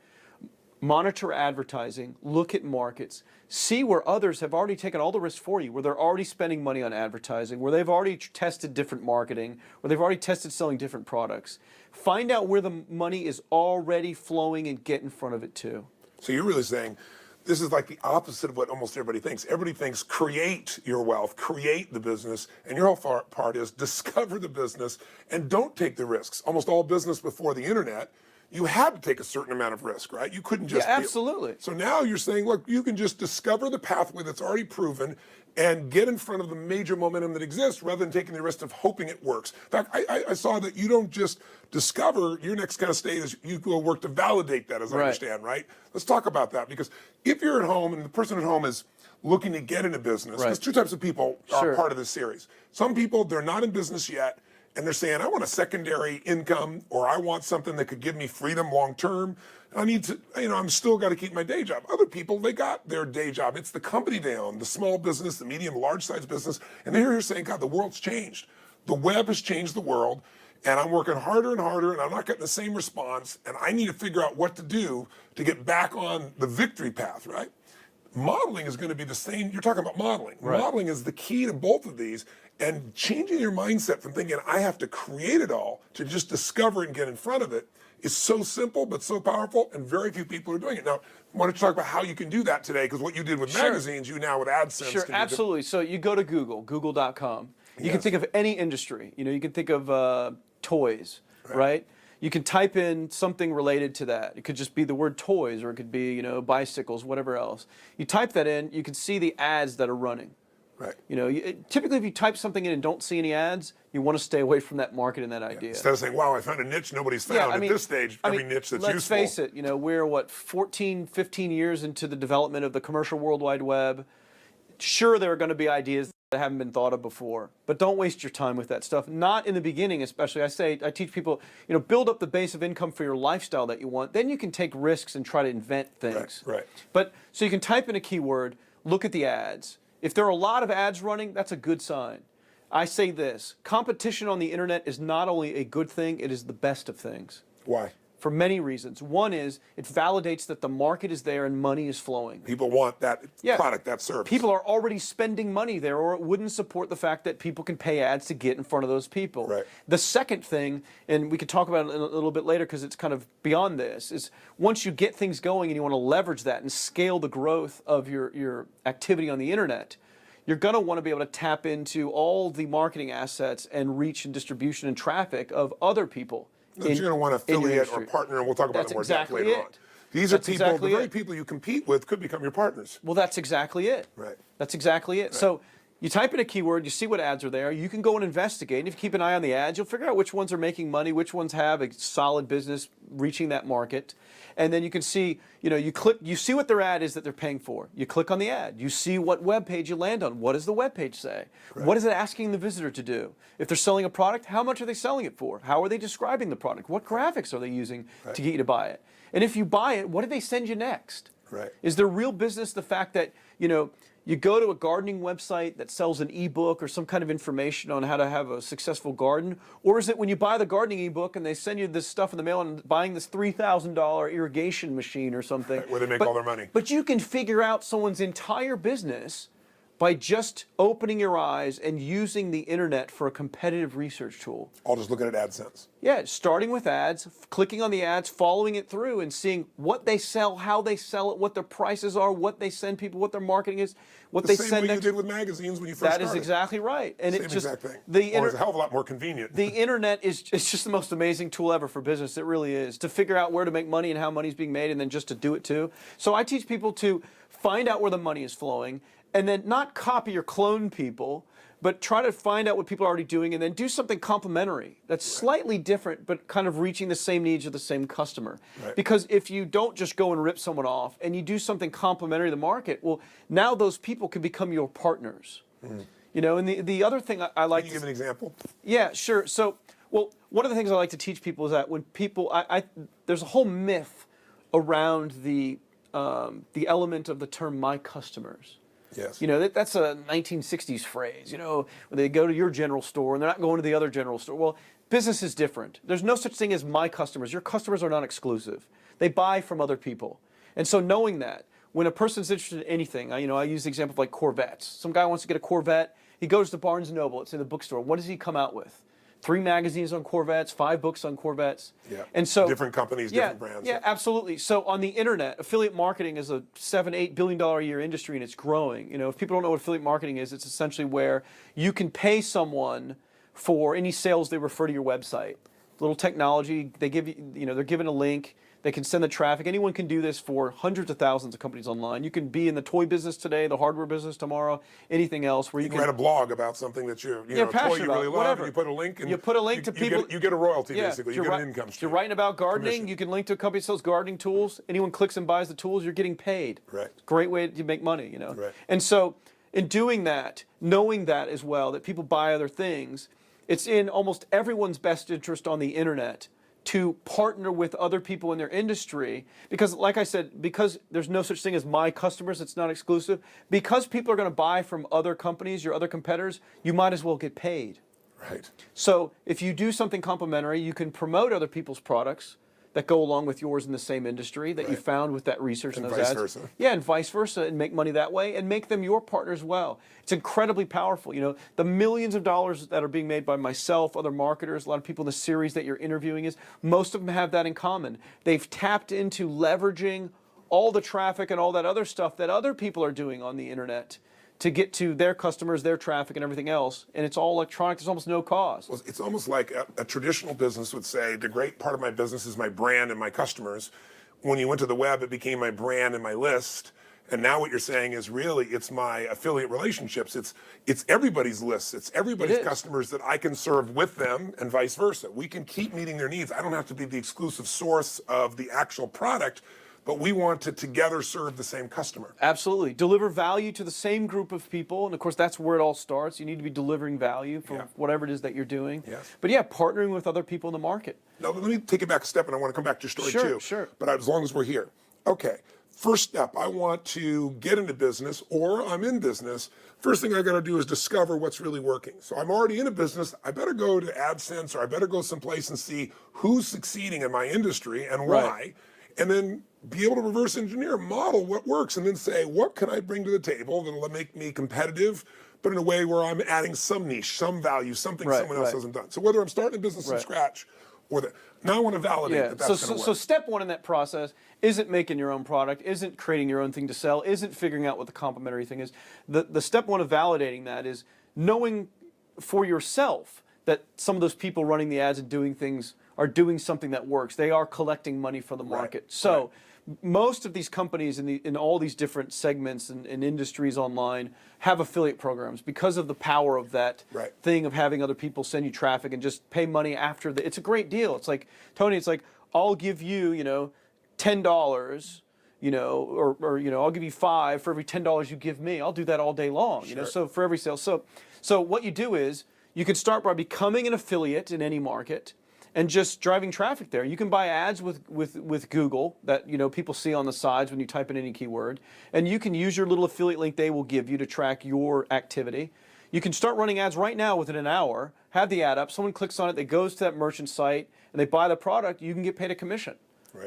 monitor advertising, look at markets, see where others have already taken all the risks for you, where they're already spending money on advertising, where they've already tested different marketing, where they've already tested selling different products. Find out where the money is already flowing and get in front of it too. So you're really saying this is like the opposite of what almost everybody thinks. Everybody thinks create your wealth, create the business, and your whole part is discover the business and don't take the risks. Almost all business before the internet, you had to take a certain amount of risk, right? You couldn't just... Yeah, absolutely. So now you're saying, look, you can just discover the pathway that's already proven and get in front of the major momentum that exists rather than taking the risk of hoping it works. In fact, I saw that you don't just discover, your next kind of state is you go work to validate that, as I understand, right? Let's talk about that, because if you're at home and the person at home is looking to get into business, there's two types of people are part of this series. Some people, they're not in business yet, and they're saying, I want a secondary income, or I want something that could give me freedom long term. I need to, I'm still got to keep my day job. Other people, they got their day job. It's the company they own, the small business, the medium, large size business. And they're here saying, God, the world's changed. The web has changed the world. And I'm working harder and harder, and I'm not getting the same response. And I need to figure out what to do to get back on the victory path, right? Modeling is going to be the same. You're talking about modeling. Right. Modeling is the key to both of these, and changing your mindset from thinking I have to create it all to just discover it and get in front of it is so simple but so powerful, and very few people are doing it. Now, I wanted to talk about how you can do that today, because what you did with magazines, you now with AdSense. Sure, absolutely. So you go to Google, google.com. You can think of any industry. You can think of toys, right? You can type in something related to that. It could just be the word toys, or it could be, bicycles, whatever else. You type that in, you can see the ads that are running. Right. Typically, if you type something in and don't see any ads, you want to stay away from that market and that idea. Instead of saying, wow, I found a niche nobody's found. At this stage, every niche that's let's useful. Let's face it, we're 14, 15 years into the development of the commercial World Wide Web. Sure, there are going to be ideas that haven't been thought of before, but don't waste your time with that stuff. Not in the beginning, especially. I teach people, build up the base of income for your lifestyle that you want. Then you can take risks and try to invent things. Right. But so you can type in a keyword, look at the ads. If there are a lot of ads running, that's a good sign. I say this: competition on the internet is not only a good thing; it is the best of things. Why? For many reasons. One is it validates that the market is there and money is flowing. People want that product, that service. People are already spending money there, or it wouldn't support the fact that people can pay ads to get in front of those people. Right. The second thing, and we could talk about it a little bit later because it's kind of beyond this, is once you get things going and you want to leverage that and scale the growth of your activity on the internet, you're going to want to be able to tap into all the marketing assets and reach and distribution and traffic of other people. You're going to want to affiliate or partner, and we'll talk about it more depth later on. These are people, the very people you compete with could become your partners. Well, that's exactly it. Right. That's exactly it. Right. So you type in a keyword, you see what ads are there, you can go and investigate, and if you keep an eye on the ads, you'll figure out which ones are making money, which ones have a solid business reaching that market. And then you can see, you see what their ad is that they're paying for. You click on the ad. You see what web page you land on. What does the web page say? Right. What is it asking the visitor to do? If they're selling a product, how much are they selling it for? How are they describing the product? What graphics are they using to get you to buy it? And if you buy it, what do they send you next? Right. Is there real business the fact that, you go to a gardening website that sells an ebook or some kind of information on how to have a successful garden? Or is it when you buy the gardening ebook and they send you this stuff in the mail and buying this $3,000 irrigation machine or something? Right, where they make all their money. But you can figure out someone's entire business by just opening your eyes and using the internet for a competitive research tool. All just looking at AdSense. Yeah, starting with ads, clicking on the ads, following it through, and seeing what they sell, how they sell it, what their prices are, what they send people, what their marketing is, what they send. The same way you did with magazines when you first started. That is exactly right, and same it's just exact thing. It's a hell of a lot more convenient. The internet it's just the most amazing tool ever for business. It really is, to figure out where to make money and how money's being made, and then just to do it too. So I teach people to find out where the money is flowing, and then not copy or clone people, but try to find out what people are already doing and then do something complementary that's slightly different but kind of reaching the same needs of the same customer. Right. Because if you don't just go and rip someone off and you do something complementary to the market, well, now those people can become your partners. And the other thing I like Can you give an example? Yeah, sure. So, one of the things I like to teach people is that when people, there's a whole myth around the element of the term "my customers." Yes. That's a 1960s phrase, where they go to your general store and they're not going to the other general store. Well, business is different. There's no such thing as my customers. Your customers are not exclusive. They buy from other people. And so knowing that, when a person's interested in anything, I use the example of like Corvettes. Some guy wants to get a Corvette. He goes to Barnes & Noble. It's in the bookstore. What does he come out with? 3 magazines on Corvettes, 5 books on Corvettes. Yeah. And so different companies, different brands. Yeah, absolutely. So on the internet, affiliate marketing is a $7-8 billion a year industry, and it's growing. If people don't know what affiliate marketing is, it's essentially where you can pay someone for any sales they refer to your website. Little technology, they give you, they're given a link. They can send the traffic. Anyone can do this for hundreds of thousands of companies online. You can be in the toy business today, the hardware business tomorrow, anything else where you can write a blog about something that you're passionate a toy you about, really love, whatever. and you put a link, and you put a link to people. You get a royalty basically. You get an income If stream. you're writing about gardening, Commission. you can link to a company that sells gardening tools. Anyone clicks and buys the tools, you're getting paid. Right. Great way to make money, Right. And so in doing that, knowing that as well, that people buy other things, it's in almost everyone's best interest on the internet to partner with other people in their industry, because like I said, because there's no such thing as my customers, it's not exclusive, because people are going to buy from other companies, your other competitors, you might as well get paid. Right. So if you do something complementary, you can promote other people's products that go along with yours in the same industry that you found with that research and those vice ads. versa. Yeah, and vice versa, and make money that way and make them your partner as well. It's incredibly powerful. You know, the millions of dollars that are being made by myself, other marketers, a lot of people in the series that you're interviewing most of them have that in common. They've tapped into leveraging all the traffic and all that other stuff that other people are doing on the internet to get to their customers, their traffic, and everything else. And it's all electronic. There's almost no cost. Well, it's almost like a traditional business would say, the great part of my business is my brand and my customers. When you went to the web, it became my brand and my list. And now what you're saying is really it's my affiliate relationships. It's everybody's lists. It's everybody's customers that I can serve with them and vice versa. We can keep meeting their needs. I don't have to be the exclusive source of the actual product, but we want to together serve the same customer. Absolutely. Deliver value to the same group of people. And of course, that's where it all starts. You need to be delivering value for whatever it is that you're doing. Yes. But yeah, partnering with other people in the market. Now, let me take it back a step, and I want to come back to your story too. Sure. But as long as we're here. Okay. First step, I want to get into business, or I'm in business. First thing I got to do is discover what's really working. So I'm already in a business. I better go to AdSense, or I better go someplace and see who's succeeding in my industry and why, and then be able to reverse engineer, model what works, and then say, what can I bring to the table that'll make me competitive, but in a way where I'm adding some niche, some value, something someone else hasn't done. So whether I'm starting a business from scratch, or now I want to validate that that's going to work. So step one in that process isn't making your own product, isn't creating your own thing to sell, isn't figuring out what the complementary thing is. The step one of validating that is knowing for yourself that some of those people running the ads and doing things are doing something that works. They are collecting money from the market. So most of these companies in all these different segments and industries online have affiliate programs because of the power of that thing of having other people send you traffic and just pay money after. It's a great deal. It's like, Tony, it's like, I'll give you, $10, or I'll give you $5 for every $10 you give me. I'll do that all day long, so for every sale. So what you do is you can start by becoming an affiliate in any market and just driving traffic there. You can buy ads with Google that people see on the sides when you type in any keyword, and you can use your little affiliate link they will give you to track your activity. You can start running ads right now within an hour, have the ad up, someone clicks on it, they goes to that merchant site, and they buy the product, you can get paid a commission.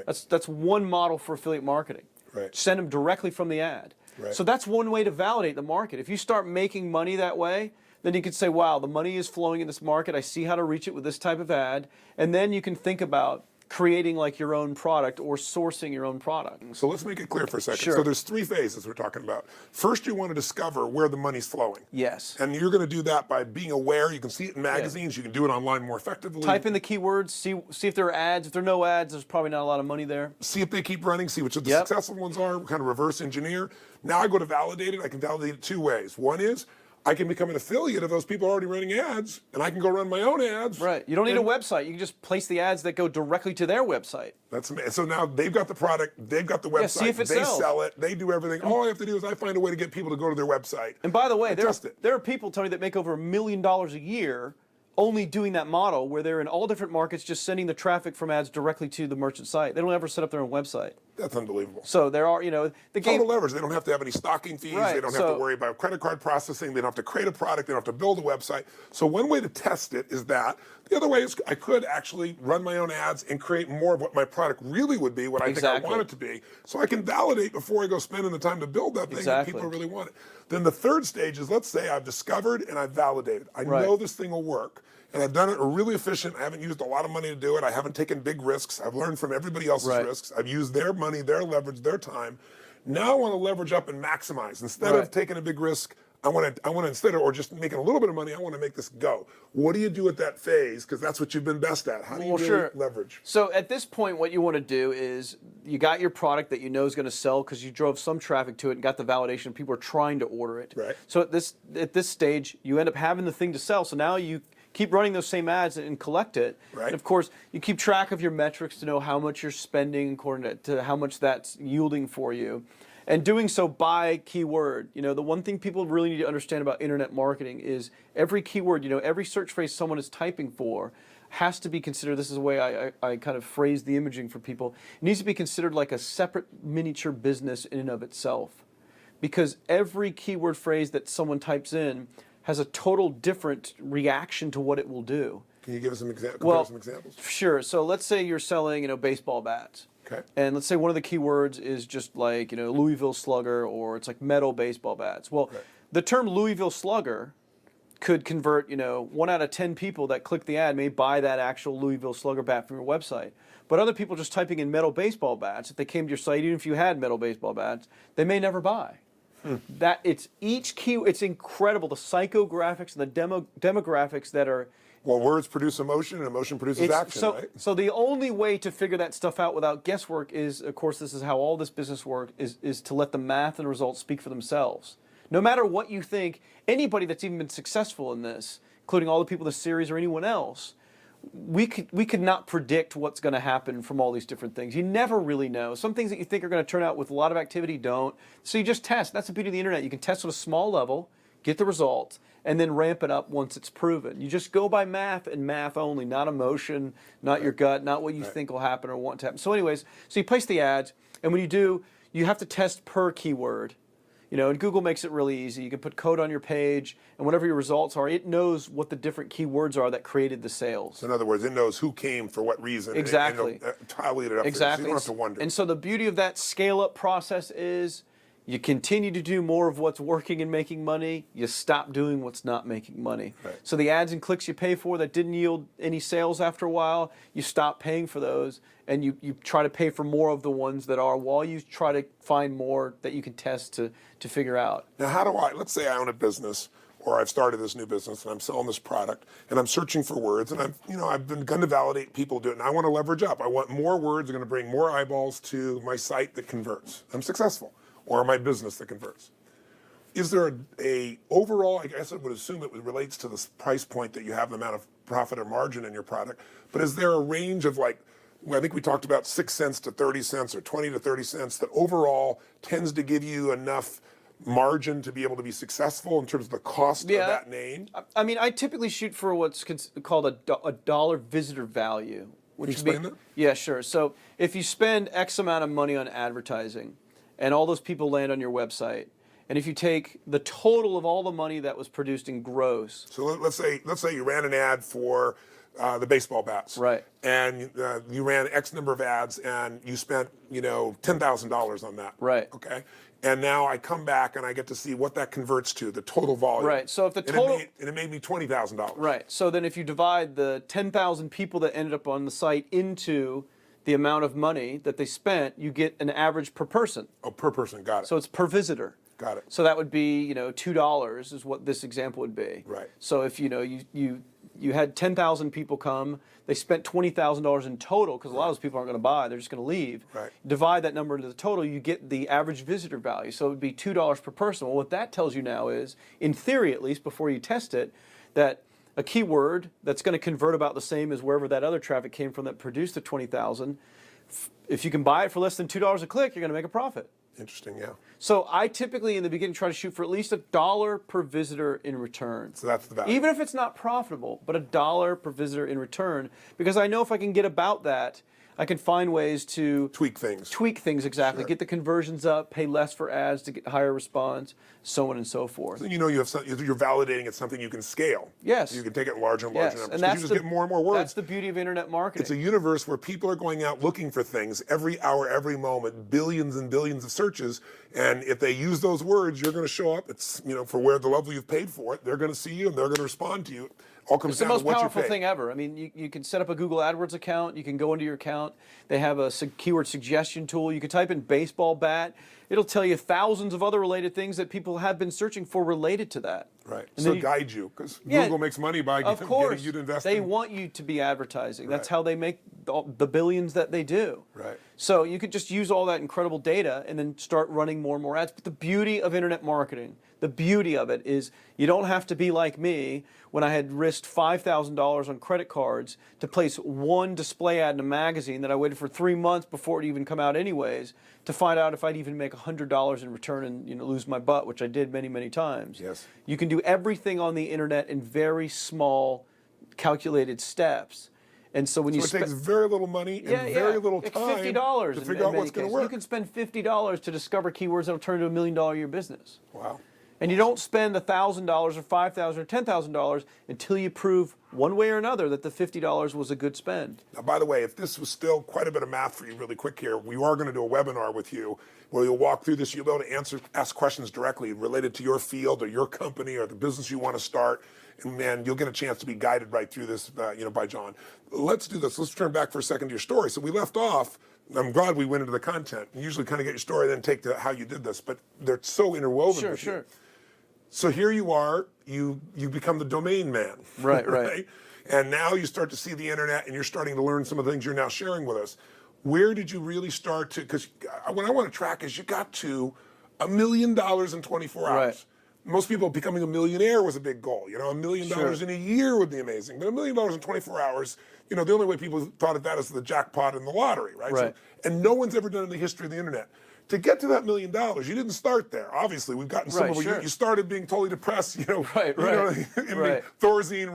That's one model for affiliate marketing. Send them directly from the ad. So that's one way to validate the market. If you start making money that way, then you could say, wow, the money is flowing in this market. I see how to reach it with this type of ad. And then you can think about creating like your own product or sourcing your own product. So let's make it clear for a second. So there's 3 phases we're talking about. First, you want to discover where the money's flowing. Yes. And you're going to do that by being aware. You can see it in magazines. You can do it online more effectively. Type in the keywords, see if there are ads. If there are no ads, there's probably not a lot of money there. See if they keep running, see which of the successful ones are, kind of reverse engineer. Now I go to validate it. I can validate it 2 ways. One is I can become an affiliate of those people already running ads, and I can go run my own ads. You don't need a website. You can just place the ads that go directly to their website. That's amazing. So now they've got the product, they've got the website, see if it they sells. sell it, they do everything. All I have to do is I find a way to get people to go to their website. And by the way, test it. there are people, Tony, that make over $1 million a year only doing that model where they're in all different markets just sending the traffic from ads directly to the merchant site. They don't ever set up their own website. That's unbelievable. So there are, the game. Total leverage. They don't have to have any stocking fees. They don't have to worry about credit card processing. They don't have to create a product. They don't have to build a website. So one way to test it is that. The other way is I could actually run my own ads and create more of what my product really would be, what I think I want it to be. So I can validate before I go spending the time to build that thing that people really want it. Then the third stage is, let's say I've discovered and I've validated. I know this thing will work. And I've done it really efficient. I haven't used a lot of money to do it. I haven't taken big risks. I've learned from everybody else's risks. I've used their money, their leverage, their time. Now I want to leverage up and maximize. Instead of taking a big risk, I want to instead of, or just making a little bit of money, I want to make this go. What do you do at that phase? Because that's what you've been best at. How do you really leverage? So at this point, what you want to do is you got your product that you know is going to sell because you drove some traffic to it and got the validation. People are trying to order it. So at this stage, you end up having the thing to sell. So now you keep running those same ads and collect it. And of course, you keep track of your metrics to know how much you're spending according to how much that's yielding for you. And doing so by keyword. The one thing people really need to understand about internet marketing is every keyword, every search phrase someone is typing for has to be considered, this is the way I kind of phrase the imaging for people, it needs to be considered like a separate miniature business in and of itself. Because every keyword phrase that someone types in has a total different reaction to what it will do. Can you give us some some examples? Sure. So let's say you're selling, baseball bats. Okay. And let's say one of the keywords is just like, Louisville Slugger, or it's like metal baseball bats. Well, the term Louisville Slugger could convert, 1 out of 10 people that click the ad may buy that actual Louisville Slugger bat from your website. But other people just typing in metal baseball bats, if they came to your site, even if you had metal baseball bats, they may never buy. That it's each key. It's incredible, the psychographics and the demographics that are. Well, words produce emotion, and emotion produces action, right? So the only way to figure that stuff out without guesswork is, of course, this is how all this business work is to let the math and results speak for themselves. No matter what you think, anybody that's even been successful in this, including all the people in the series or anyone else, we could not predict what's going to happen from all these different things. You never really know. Some things that you think are going to turn out with a lot of activity don't. So you just test. That's the beauty of the internet. You can test at a small level, get the results, and then ramp it up once it's proven. You just go by math and math only, not emotion, not your gut, not what you think will happen or want to happen. So anyways, so you place the ads, and when you do, you have to test per keyword. And Google makes it really easy. You can put code on your page, and whatever your results are, it knows what the different keywords are that created the sales. So in other words, it knows who came for what reason. Exactly. And tally it up. Exactly. So you don't have to wonder. And so the beauty of that scale-up process is you continue to do more of what's working and making money. You stop doing what's not making money. Right. So the ads and clicks you pay for that didn't yield any sales after a while, you stop paying for those, and you try to pay for more of the ones that are, while you try to find more that you can test to figure out. Now, let's say I own a business, or I've started this new business and I'm selling this product, and I'm searching for words, and I've been going to validate people do it, and I want to leverage up. I want more words that are going to bring more eyeballs to my site that converts. I'm successful. Or my business that converts. Is there a overall, I guess I would assume it relates to the price point that you have, the amount of profit or margin in your product, but is there a range of I think we talked about 6 cents to 30 cents or 20 to 30 cents that overall tends to give you enough margin to be able to be successful in terms of the cost of that name? I mean, I typically shoot for what's called a dollar visitor value. Can you explain that? Yeah, sure. So if you spend X amount of money on advertising, and all those people land on your website, and if you take the total of all the money that was produced in gross. So let's say you ran an ad for the baseball bats, right? And you ran X number of ads, and you spent $10,000 on that, right? Okay, and now I come back and I get to see what that converts to, the total volume, right? So if the total and it made me $20,000, right? So then if you divide the 10,000 people that ended up on the site into the amount of money that they spent, you get an average per person. Oh, per person, got it. So it's per visitor. Got it. So that would be, $2 is what this example would be. Right. So if you had 10,000 people come, they spent $20,000 in total, because a lot of those people aren't going to buy, they're just going to leave. Right. Divide that number into the total, you get the average visitor value. So it would be $2 per person. Well, what that tells you now is, in theory at least, before you test it, that a keyword that's going to convert about the same as wherever that other traffic came from that produced the 20,000. If you can buy it for less than $2 a click, you're going to make a profit. Interesting, yeah. So I typically in the beginning try to shoot for at least $1 per visitor in return. So that's the value. Even if it's not profitable, but $1 per visitor in return, because I know if I can get about that, I can find ways to tweak things. Exactly. Sure. Get the conversions up, pay less for ads to get higher response, so on and so forth. So you're validating it's something you can scale. Yes. You can take it in larger and larger numbers. And that's you just get more and more words. That's the beauty of internet marketing. It's a universe where people are going out looking for things every hour, every moment, billions and billions of searches. And if they use those words, you're going to show up. It's for where the level you've paid for it. They're going to see you and they're going to respond to you. All comes It's the down most to what powerful you pay. thing ever. I mean, you can set up a Google AdWords account. You can go into your account. They have a keyword suggestion tool. You can type in baseball bat. It'll tell you thousands of other related things that people have been searching for related to that. Right. And So guide you, because Google makes money by getting you to invest. They want you to be advertising. That's Right. how they make the billions that they do. Right. So you could just use all that incredible data and then start running more and more ads. But the beauty of internet marketing, the beauty of it is you don't have to be like me when I had risked $5,000 on credit cards to place one display ad in a magazine that I waited for 3 months before it even come out anyways to find out if I'd even make $100 in return and lose my butt, which I did many, many times. Yes. You can do everything on the internet in very small calculated steps. And so when So it takes very little money and very little It's time $50 to in figure out many what's going to cases. work. You can spend $50 to discover keywords that'll turn into $1 million a year business. Wow. And you don't spend $1,000 or $5,000 or $10,000 until you prove one way or another that the $50 was a good spend. Now, by the way, if this was still quite a bit of math for you really quick here, we are going to do a webinar with you where you'll walk through this. You'll be able to ask questions directly related to your field or your company or the business you want to start. And man, you'll get a chance to be guided right through this, by John. Let's do this. Let's turn back for a second to your story. So we left off. I'm glad we went into the content. You usually kind of get your story, then take to how you did this, but they're so interwoven with you. So here you are, you become the domain man. Right. And now you start to see the internet and you're starting to learn some of the things you're now sharing with us. Where did you really start to, because what I want to track is you got to $1 million in 24 hours. Right. Most people becoming a millionaire was a big goal. $1 million in a year would be amazing. But $1 million in 24 hours, the only way people thought of that is the jackpot and the lottery, right? So, and no one's ever done it in the history of the internet. To get to that $1 million, you didn't start there. Obviously, we've gotten some of you started being totally depressed, Thorazine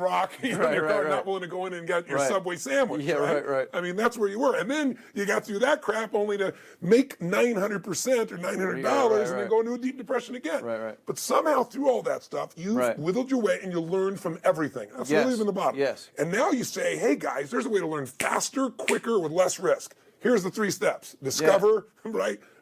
rock, in your car, not willing to go in and get your Subway sandwich. Right. I mean, that's where you were. And then you got through that crap only to make 900% or $900 and then go into a deep depression again. But somehow through all that stuff, you whittled your way and you learned from everything. That's really even the bottom. And now you say, hey guys, there's a way to learn faster, quicker, with less risk. Here's the 3 steps. Discover,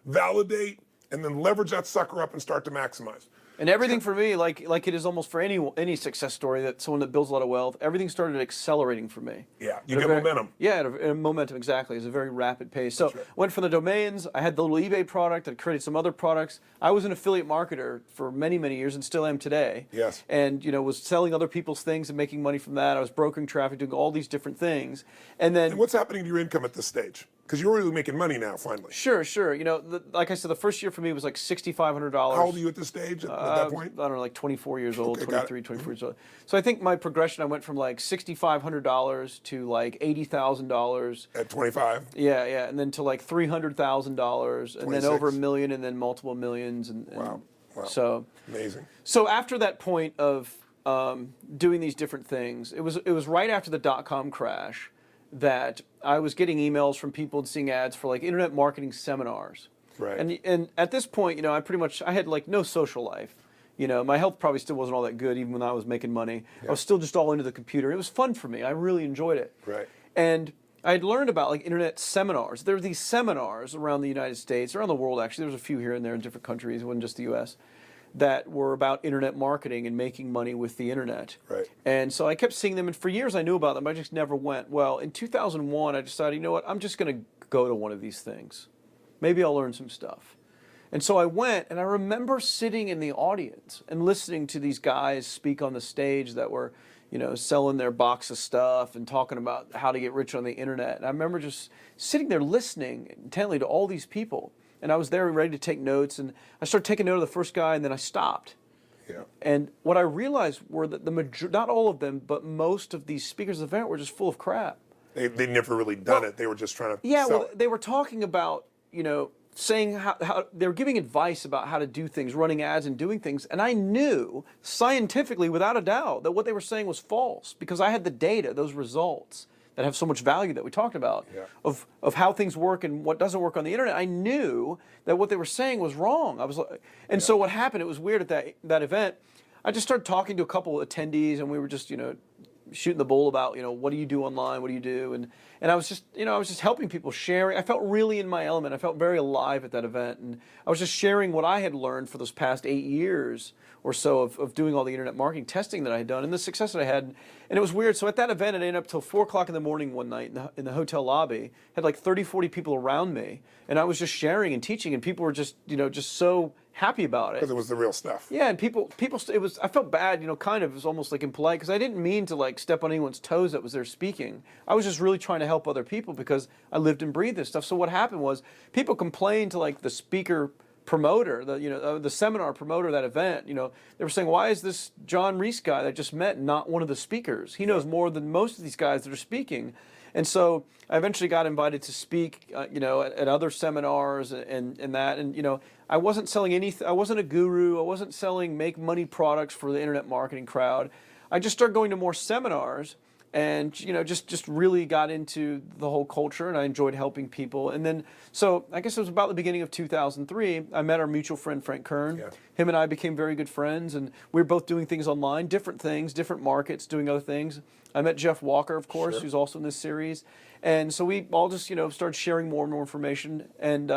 validate, and then leverage that sucker up and start to maximize. And everything for me, like it is almost for any success story, that someone that builds a lot of wealth, everything started accelerating for me. Yeah, you get momentum. Yeah, at a momentum, exactly. It's a very rapid pace. So went from the domains, I had the little eBay product, I created some other products. I was an affiliate marketer for many, many years and still am today. Yes. And, was selling other people's things and making money from that. I was brokering traffic, doing all these different things. And what's happening to your income at this stage? Because you're really making money now, finally. Sure. Like I said, the first year for me was like $6,500. How old are you at this stage, at that point? I don't know, like 24 years old, 23, 24 years old. So I think my progression, I went from like $6,500 to like $80,000. At 25? Yeah, and then to like $300,000, and then over $1 million, and then multiple millions. Wow. So amazing. So after that point of doing these different things, it was right after the .com crash that I was getting emails from people and seeing ads for like internet marketing seminars. Right. And at this point, I had like no social life. My health probably still wasn't all that good even when I was making money. I was still just all into the computer. It was fun for me. I really enjoyed it. Right. And I had learned about like internet seminars. There were these seminars around the United States, around the world actually. There was a few here and there in different countries, it wasn't just the US, that were about internet marketing and making money with the internet. Right. And so I kept seeing them, and for years I knew about them, I just never went. Well, in 2001, I decided, you know what, I'm just going to go to one of these things. Maybe I'll learn some stuff. And so I went, and I remember sitting in the audience and listening to these guys speak on the stage that were, selling their box of stuff and talking about how to get rich on the internet. And I remember just sitting there listening intently to all these people. And I was there ready to take notes, and I started taking note of the first guy, and then I stopped. Yeah. And what I realized were that not all of them, but most of these speakers of the event were just full of crap. They never really done it. They were just trying to sell it. They were talking about, saying how they were giving advice about how to do things, running ads and doing things. And I knew scientifically, without a doubt, that what they were saying was false because I had the data, those results that have so much value that we talked about, of how things work and what doesn't work on the internet. I knew that what they were saying was wrong. So what happened, it was weird at that event, I just started talking to a couple of attendees, and we were just, shooting the bull about, what do you do online, what do you do? And I was just helping people, sharing. I felt really in my element. I felt very alive at that event. And I was just sharing what I had learned for those past 8 years or so of doing all the internet marketing testing that I had done and the success that I had. And it was weird. So at that event, it ended up till 4 o'clock in the morning one night in the hotel lobby. Had like 30, 40 people around me. And I was just sharing and teaching, and people were just so happy about it. Because it was the real stuff. Yeah, and people, I felt bad, kind of, it was almost like impolite, because I didn't mean to like step on anyone's toes that was there speaking. I was just really trying to help other people because I lived and breathed this stuff. So what happened was people complained to like the speaker promoter, the seminar promoter of that event. They were saying, why is this John Reese guy that I just met not one of the speakers? He knows more than most of these guys that are speaking. And so I eventually got invited to speak, at other seminars and that. And, I wasn't selling anything. I wasn't a guru. I wasn't selling make money products for the internet marketing crowd. I just started going to more seminars and just really got into the whole culture, and I enjoyed helping people. And then, so I guess it was about the beginning of 2003. I met our mutual friend Frank Kern. Yeah. Him and I became very good friends, and we were both doing things online, different things, different markets, doing other things. I met Jeff Walker, of course, Sure. who's also in this series, and so we all just started sharing more and more information, and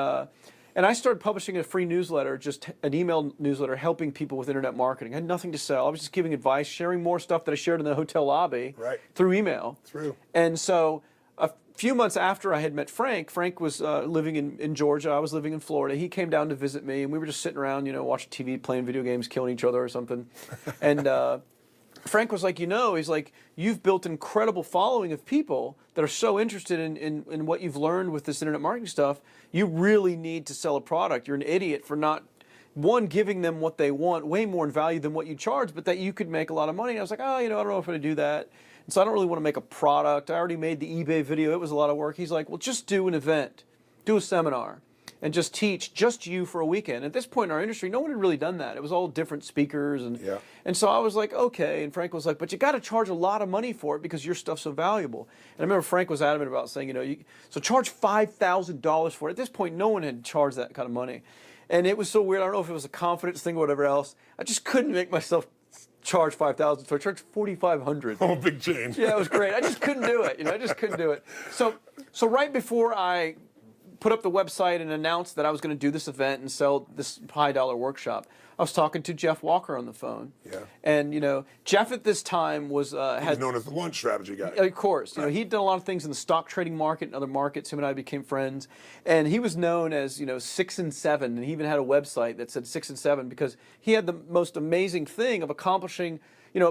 I started publishing a free newsletter, just an email newsletter, helping people with internet marketing. I had nothing to sell. I was just giving advice, sharing more stuff that I shared in the hotel lobby through email. And so a few months after I had met Frank, Frank was living in Georgia. I was living in Florida. He came down to visit me, and we were just sitting around, watching TV, playing video games, killing each other or something. And Frank was like, he's like, you've built an incredible following of people that are so interested in what you've learned with this internet marketing stuff. You really need to sell a product. You're an idiot for not, one, giving them what they want, way more in value than what you charge, but that you could make a lot of money. And I was like, I don't know if I'm going to do that. And so I don't really want to make a product. I already made the eBay video. It was a lot of work. He's like, well, just do an event, do a seminar, and just teach just you for a weekend. At this point in our industry, no one had really done that. It was all different speakers. And so I was like, okay. And Frank was like, but you got to charge a lot of money for it because your stuff's so valuable. And I remember Frank was adamant about saying, so charge $5,000 for it. At this point, no one had charged that kind of money. And it was so weird. I don't know if it was a confidence thing or whatever else. I just couldn't make myself charge $5,000. So I charged $4,500. Oh, big change. Yeah, it was great. I just couldn't do it. I just couldn't do it. So right before I put up the website and announced that I was going to do this event and sell this high-dollar workshop, I was talking to Jeff Walker on the phone. Yeah. And, Jeff at this time was... He was known as the launch strategy guy. Of course. He'd done a lot of things in the stock trading market and other markets. Him and I became friends. And he was known as, 6 and 7. And he even had a website that said 6 and 7 because he had the most amazing thing of accomplishing...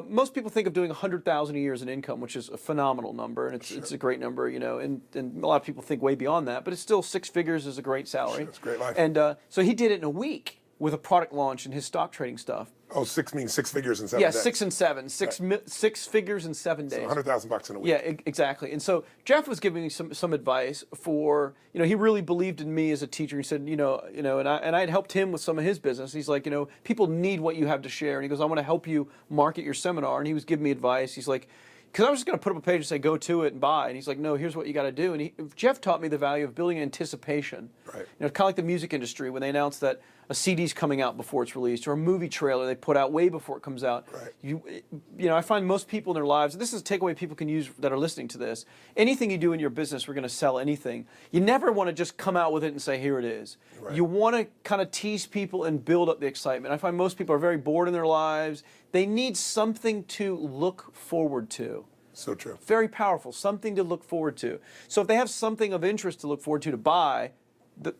most people think of doing 100,000 a year as an income, which is a phenomenal number, and it's a great number, and a lot of people think way beyond that, but it's still 6 figures is a great salary. It's a great life. And so he did it in a week with a product launch and his stock trading stuff. Oh, 6 means 6 figures in 7 days. Yeah, 6 and 7, 6 figures in 7 days. So $100,000 in a week. Yeah, exactly. And so Jeff was giving me some advice for, he really believed in me as a teacher. He said, and I had helped him with some of his business. He's like, people need what you have to share. And he goes, I want to help you market your seminar. And he was giving me advice. He's like, because I was just going to put up a page and say, go to it and buy. And he's like, no, here's what you got to do. And Jeff taught me the value of building anticipation. Right. Kind of like the music industry when they announce that a CD's coming out before it's released, or a movie trailer they put out way before it comes out. Right. I find most people in their lives, this is a takeaway people can use that are listening to this, anything you do in your business, we're going to sell anything. You never want to just come out with it and say, here it is. Right. You want to kind of tease people and build up the excitement. I find most people are very bored in their lives. They need something to look forward to. So true. Very powerful, something to look forward to. So if they have something of interest to look forward to buy,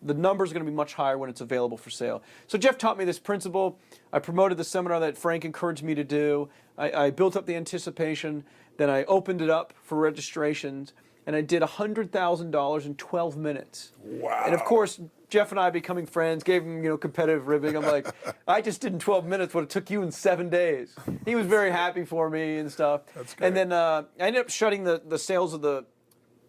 the numbers are going to be much higher when it's available for sale. So Jeff taught me this principle. I promoted the seminar that Frank encouraged me to do. I built up the anticipation. Then I opened it up for registrations, and I did $100,000 in 12 minutes. Wow. And of course, Jeff and I becoming friends, gave him competitive ribbing. I'm like, I just did in 12 minutes what it took you in 7 days. He was very happy for me and stuff. That's great. And then I ended up shutting the sales of the.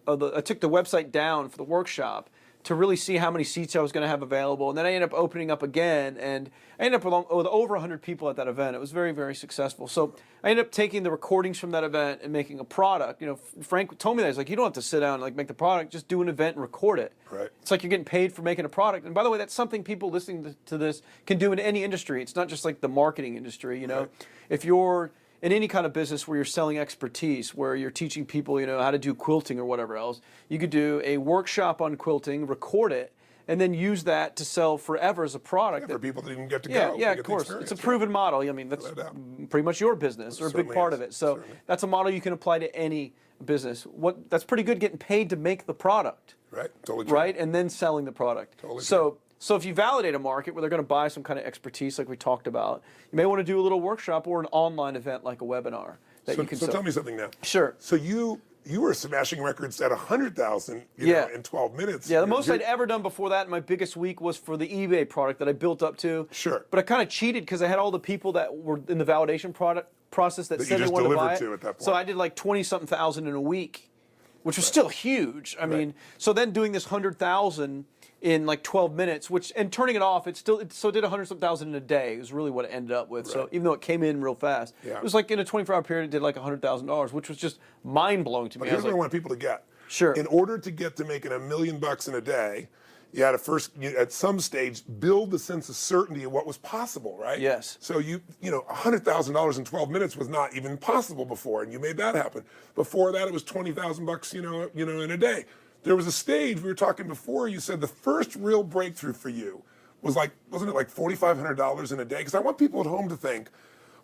I took the website down for the workshop to really see how many seats I was going to have available. And then I ended up opening up again, and I ended up with over 100 people at that event. It was very, very successful. So I ended up taking the recordings from that event and making a product. Frank told me that. He's like, you don't have to sit down and make the product. Just do an event and record it. Right. It's like you're getting paid for making a product. And by the way, that's something people listening to this can do in any industry. It's not just like the marketing industry. Right. If you're in any kind of business where you're selling expertise, where you're teaching people, how to do quilting or whatever else, you could do a workshop on quilting, record it, and then use that to sell forever as a product. For people that didn't get to Yeah, go. yeah, of course. It's a proven model. I mean, that's pretty much your business, or a big part of it. So that's a model you can apply to any business. That's pretty good, getting paid to make the product. Right, totally true. Right, and then selling the product. Totally So if you validate a market where they're going to buy some kind of expertise like we talked about, you may want to do a little workshop or an online event like a webinar that you can sell. So tell me something now. Sure. So you were smashing records at 100,000 in 12 minutes. Yeah, the most I'd ever done before that, my biggest week was for the eBay product that I built up to. Sure. But I kind of cheated because I had all the people that were in the validation process that said they wanted to buy it. At that point. So I did like 20-something thousand in a week, which was still huge. I mean, so then doing this 100,000 in like 12 minutes, and turning it off, it still did 100-some thousand in a day. It was really what it ended up with. Right. So even though it came in real fast, it was like in a 24-hour period, it did like $100,000, which was just mind blowing to me. But here's what I want people to get. Sure. In order to get to making $1 million in a day, you had to first, at some stage, build the sense of certainty of what was possible, right? Yes. So $100,000 in 12 minutes was not even possible before, and you made that happen. Before that, it was $20,000, in a day. There was a stage, we were talking before, you said the first real breakthrough for you was wasn't it like $4,500 in a day? Because I want people at home to think,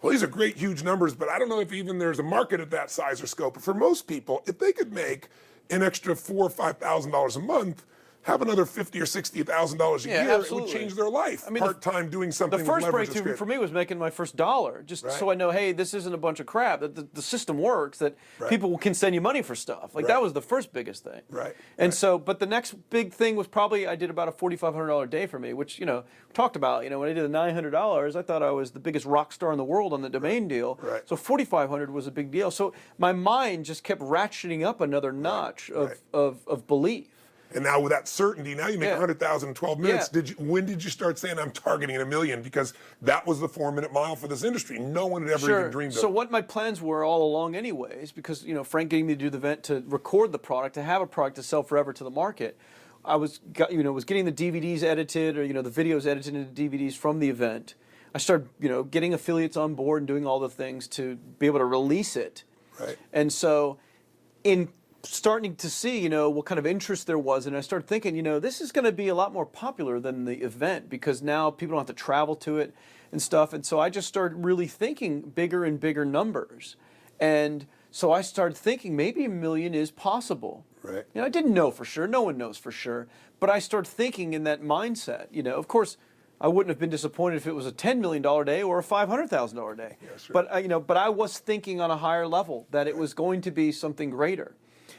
well, these are great, huge numbers, but I don't know if even there's a market at that size or scope. But for most people, if they could make an extra $4,000 or $5,000 a month, have another $50,000 or $60,000 a year, absolutely. It would change their life. I mean, part-time doing something the with first leverage breakthrough for me was making my first dollar, just so I know, hey, this isn't a bunch of crap, that the system works, that people can send you money for stuff. Like that was the first biggest thing. Right. And so, but the next big thing was probably I did about a $4,500 day for me, which, we talked about, when I did the $900, I thought I was the biggest rock star in the world on the domain deal. Right. So $4,500 was a big deal. So my mind just kept ratcheting up another notch of belief. And now with that certainty, now you make 100,000 in 12 minutes. When did you start saying I'm targeting $1 million? Because that was the 4-minute mile for this industry. No one had ever even dreamed of. So what my plans were all along anyways, because Frank getting me to do the event, to record the product, to have a product to sell forever to the market, I was getting the DVDs edited, or the videos edited into DVDs from the event. I started getting affiliates on board and doing all the things to be able to release it. Right. And so in starting to see, what kind of interest there was, and I started thinking, this is going to be a lot more popular than the event, because now people don't have to travel to it and stuff. And so I just started really thinking bigger and bigger numbers. And so I started thinking maybe $1 million is possible. Right. I didn't know for sure. No one knows for sure. But I started thinking in that mindset. Of course, I wouldn't have been disappointed if it was a $10 million day or a $500,000 day. Yeah, sure. But I was thinking on a higher level that it was going to be something greater.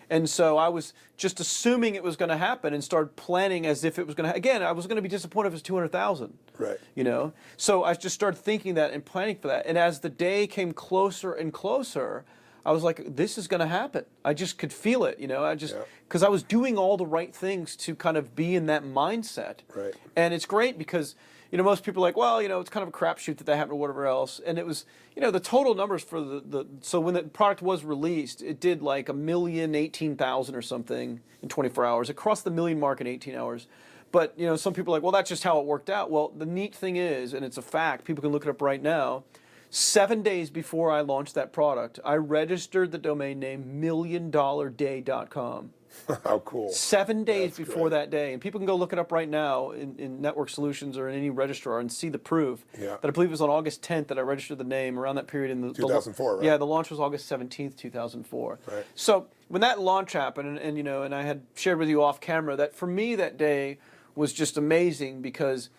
And so I was just assuming it was going to happen and started planning as if it was going to. Again, I was going to be disappointed if it was 200,000. Right. So I just started thinking that and planning for that. And as the day came closer and closer, I was like, this is going to happen. I just could feel it. Because I was doing all the right things to kind of be in that mindset. Right. And it's great because most people are like, well, it's kind of a crapshoot that happened or whatever else. And it was, the total numbers for so when the product was released, it did like 1,018,000 or something in 24 hours. It crossed the million mark in 18 hours. But, some people are like, well, that's just how it worked out. Well, the neat thing is, and it's a fact, people can look it up right now, 7 days before I launched that product, I registered the domain name milliondollarday.com. How cool. 7 days before that day. And people can go look it up right now in Network Solutions or in any registrar and see the proof. Yeah. That I believe it was on August 10th that I registered the name, around that period. In 2004, right? Yeah, the launch was August 17th, 2004. Right. So when that launch happened, and I had shared with you off camera, that for me that day was just amazing because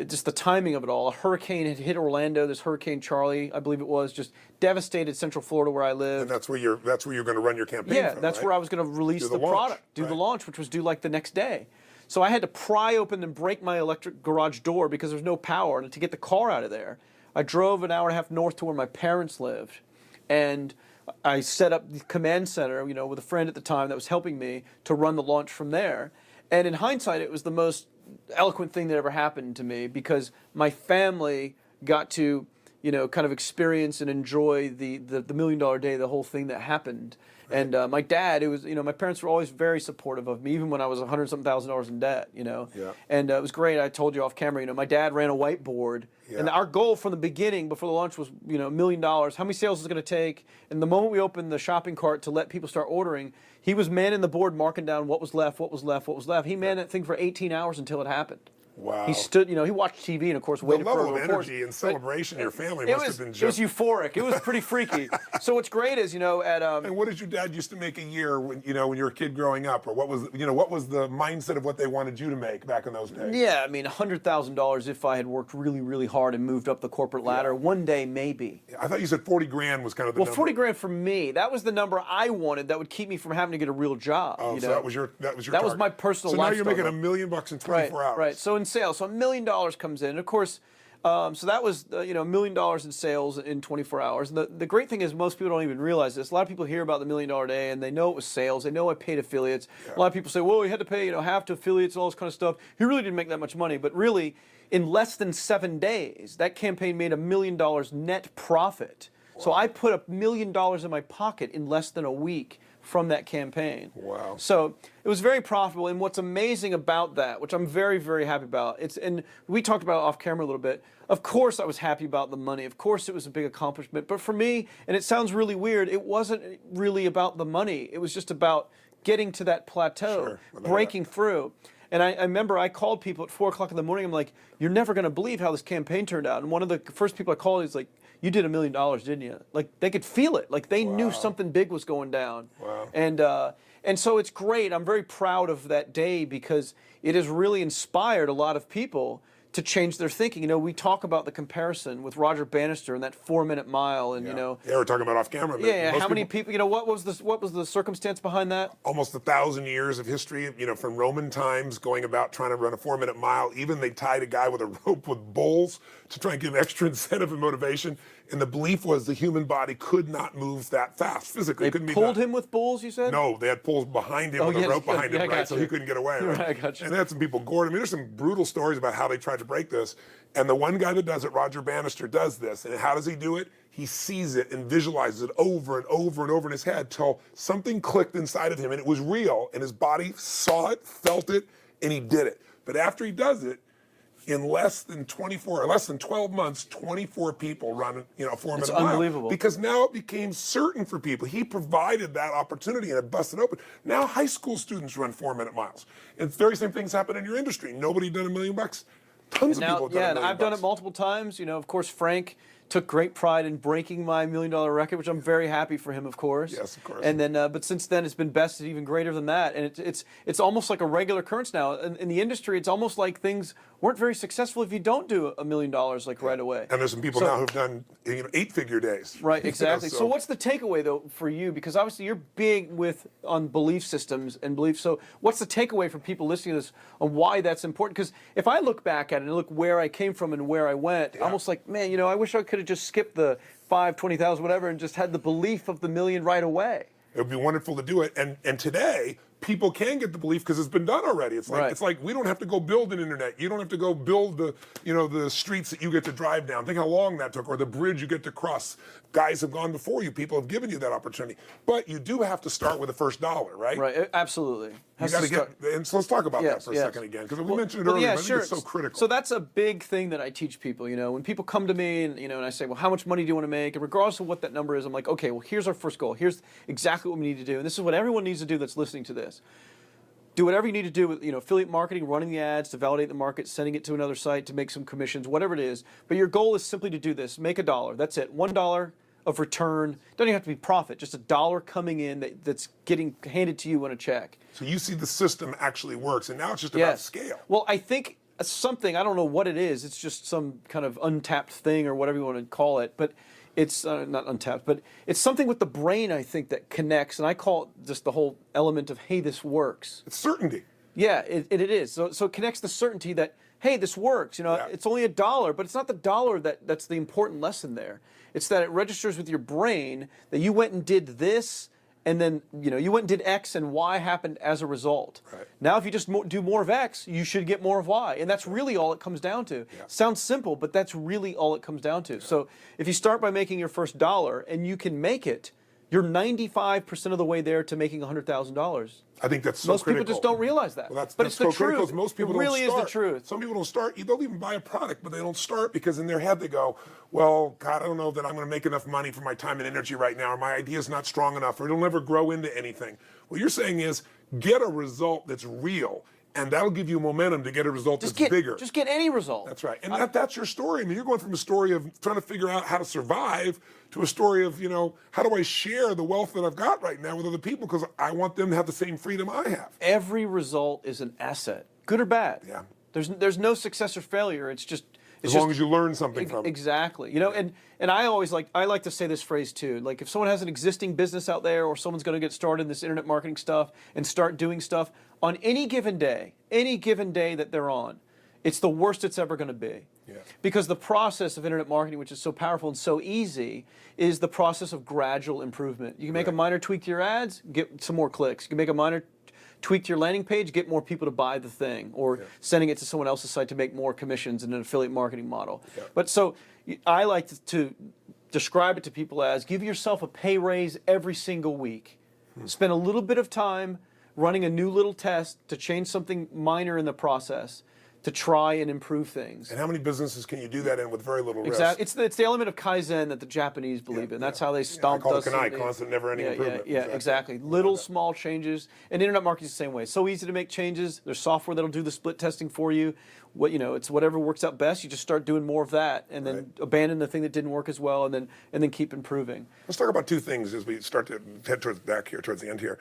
just the timing of it all. A hurricane had hit Orlando. This Hurricane Charlie, I believe it was, just devastated Central Florida where I live. And that's where you're going to run your campaign. Yeah, from, that's right? where I was going to release the product, do the launch, which was due like the next day. So I had to pry open and break my electric garage door because there was no power, and to get the car out of there, I drove an hour and a half north to where my parents lived, and I set up the command center, with a friend at the time that was helping me to run the launch from there. And in hindsight, it was the most eloquent thing that ever happened to me because my family got to, kind of experience and enjoy the $1 million day, the whole thing that happened. Right. And my dad, it was, my parents were always very supportive of me, even when I was $100,000 in debt, Yeah. And it was great. I told you off camera, my dad ran a whiteboard. Yeah. And our goal from the beginning, before the launch, was, $1 million. How many sales is it going to take? And the moment we opened the shopping cart to let people start ordering, he was manning the board, marking down what was left, what was left, what was left. He manned that thing for 18 hours until it happened. Wow. He stood, he watched TV and, of course, waited for a report. The level of energy and celebration your family must have been just... It was euphoric. It was pretty freaky. So what's great is, at... And what did your dad used to make a year when you were a kid growing up? Or what was the mindset of what they wanted you to make back in those days? Yeah, $100,000 if I had worked really, really hard and moved up the corporate ladder. One day, maybe. I thought you said 40 grand was kind of the number. Well, 40 grand for me, that was the number I wanted that would keep me from having to get a real job. Oh, so that was your target. That was my personal lifestyle. So now you're making $1 million in 24 hours. Right. So in sales, so $1 million comes in. Of course, So that was $1 million in sales in 24 hours. And the great thing is most people don't even realize this. A lot of people hear about the $1 Million Day and they know it was sales. They know I paid affiliates. A lot of people say, well, he had to pay half to affiliates and all this kind of stuff. He really didn't make that much money. But really, in less than 7 days, that campaign made $1 million net profit. Wow. So I put $1 million in my pocket in less than a week from that campaign. Wow. So it was very profitable. And what's amazing about that, which I'm very, very happy about, and we talked about it off camera a little bit. Of course I was happy about the money. Of course it was a big accomplishment. But for me, and it sounds really weird, it wasn't really about the money. It was just about getting to that plateau, breaking through. And I remember I called people at 4 o'clock in the morning. I'm like, you're never going to believe how this campaign turned out. And one of the first people I called is like, you did $1 million, didn't you? Like they could feel it. Like they knew something big was going down. Wow. And so it's great. I'm very proud of that day because it has really inspired a lot of people to change their thinking. We talk about the comparison with Roger Bannister and that 4-minute mile, and Yeah, we're talking about off camera. But yeah. How many people? What was the circumstance behind that? Almost 1,000 years of history. From Roman times, going about trying to run a 4-minute mile. Even they tied a guy with a rope with bulls to try and give him extra incentive and motivation. And the belief was the human body could not move that fast physically. They pulled him with bulls, you said? No, they had pulls behind him with a rope behind him, right? So he couldn't get away. Right? Right, I got you. And they had some people gored. There's some brutal stories about how they tried to break this. And the one guy that does it, Roger Bannister, does this. And how does he do it? He sees it and visualizes it over and over and over in his head till something clicked inside of him and it was real. And his body saw it, felt it, and he did it. But after he does it, in less than 12 months, 24 people run a 4-minute mile. Unbelievable. Because now it became certain for people. He provided that opportunity and it busted open. Now high school students run 4-minute miles. And the very same things happen in your industry. Nobody done $1 million. Tons of people have done $1 million. I've done it multiple times. Of course, Frank took great pride in breaking my $1 million record, which I'm very happy for him, of course. Yes, of course. And then, but since then, it's been bested even greater than that. And it's almost like a regular occurrence now. In the industry, it's almost like things weren't very successful if you don't do $1 million right away. And there's some people now who've done 8-figure days. Right, exactly. So what's the takeaway though for you? Because obviously you're big on belief systems and beliefs. So what's the takeaway for people listening to this on why that's important? Because if I look back at it and look where I came from and where I went, almost like, man, I wish I could have just skipped the 5, 20,000, whatever, and just had the belief of the million right away. It would be wonderful to do it. And today, people can get the belief because it's been done already. It's like we don't have to go build an internet. You don't have to go build the streets that you get to drive down. Think how long that took, or the bridge you get to cross. Guys have gone before you. People have given you that opportunity. But you do have to start with the first dollar, right? Right, absolutely. You got to get. And so let's talk about that for a second again, because we mentioned it earlier. But I think it's so critical. So that's a big thing that I teach people. When people come to me and I say, well, how much money do you want to make? And regardless of what that number is, I'm like, okay, well, here's our first goal. Here's exactly what we need to do, and this is what everyone needs to do that's listening to this. Do whatever you need to do with affiliate marketing, running the ads to validate the market, sending it to another site to make some commissions, whatever it is. But your goal is simply to do this: make $1. That's it. $1 of return. Doesn't even have to be profit. Just $1 coming in that's getting handed to you on a check. So you see the system actually works, and now it's just about scale. Well, I think something, I don't know what it is. It's just some kind of untapped thing or whatever you want to call it, but. It's not untapped, but it's something with the brain, I think, that connects, and I call it just the whole element of, hey, this works. It's certainty. Yeah, it is. So it connects the certainty that, hey, this works. It's only $1, but it's not the dollar that's the important lesson there. It's that it registers with your brain that you went and did this, and then you went and did X, and Y happened as a result. Right. Now, if you just do more of X, you should get more of Y, and that's really all it comes down to. Yeah. Sounds simple, but that's really all it comes down to. Yeah. So if you start by making your first dollar, and you can make it, you're 95% of the way there to making $100,000. I think that's so critical. Most people just don't realize that. Well, but it's the truth. Most people it really don't start. Is the truth. Some people don't start. They'll even buy a product, but they don't start because in their head they go, well, God, I don't know that I'm going to make enough money for my time and energy right now, or my idea is not strong enough, or it'll never grow into anything. What you're saying is get a result that's real, and that'll give you momentum to get a result that's bigger. Just get any result. That's right. And that's your story. I mean, you're going from a story of trying to figure out how to survive to a story of, how do I share the wealth that I've got right now with other people because I want them to have the same freedom I have. Every result is an asset, good or bad. Yeah. There's no success or failure. It's just as long as you learn something from it. Exactly. And I like to say this phrase too. Like if someone has an existing business out there or someone's going to get started in this internet marketing stuff and start doing stuff on any given day that they're on, it's the worst it's ever going to be. Yeah. Because the process of internet marketing, which is so powerful and so easy, is the process of gradual improvement. You can make a minor tweak to your ads, get some more clicks. You can make a minor tweak to your landing page, get more people to buy the thing, or sending it to someone else's site to make more commissions in an affiliate marketing model. Yeah. But so I like to describe it to people as give yourself a pay raise every single week. Spend a little bit of time running a new little test to change something minor in the process to try and improve things. And how many businesses can you do that in with very little risk? Exactly. It's the element of Kaizen that the Japanese believe in. That's how they stomped us. I call it Kanai, constant, never-ending improvement. Yeah, exactly. Little, small changes. And internet marketing is the same way. It's so easy to make changes. There's software that'll do the split testing for you. It's whatever works out best. You just start doing more of that, and then abandon the thing that didn't work as well, and then keep improving. Let's talk about two things as we start to head towards the end here.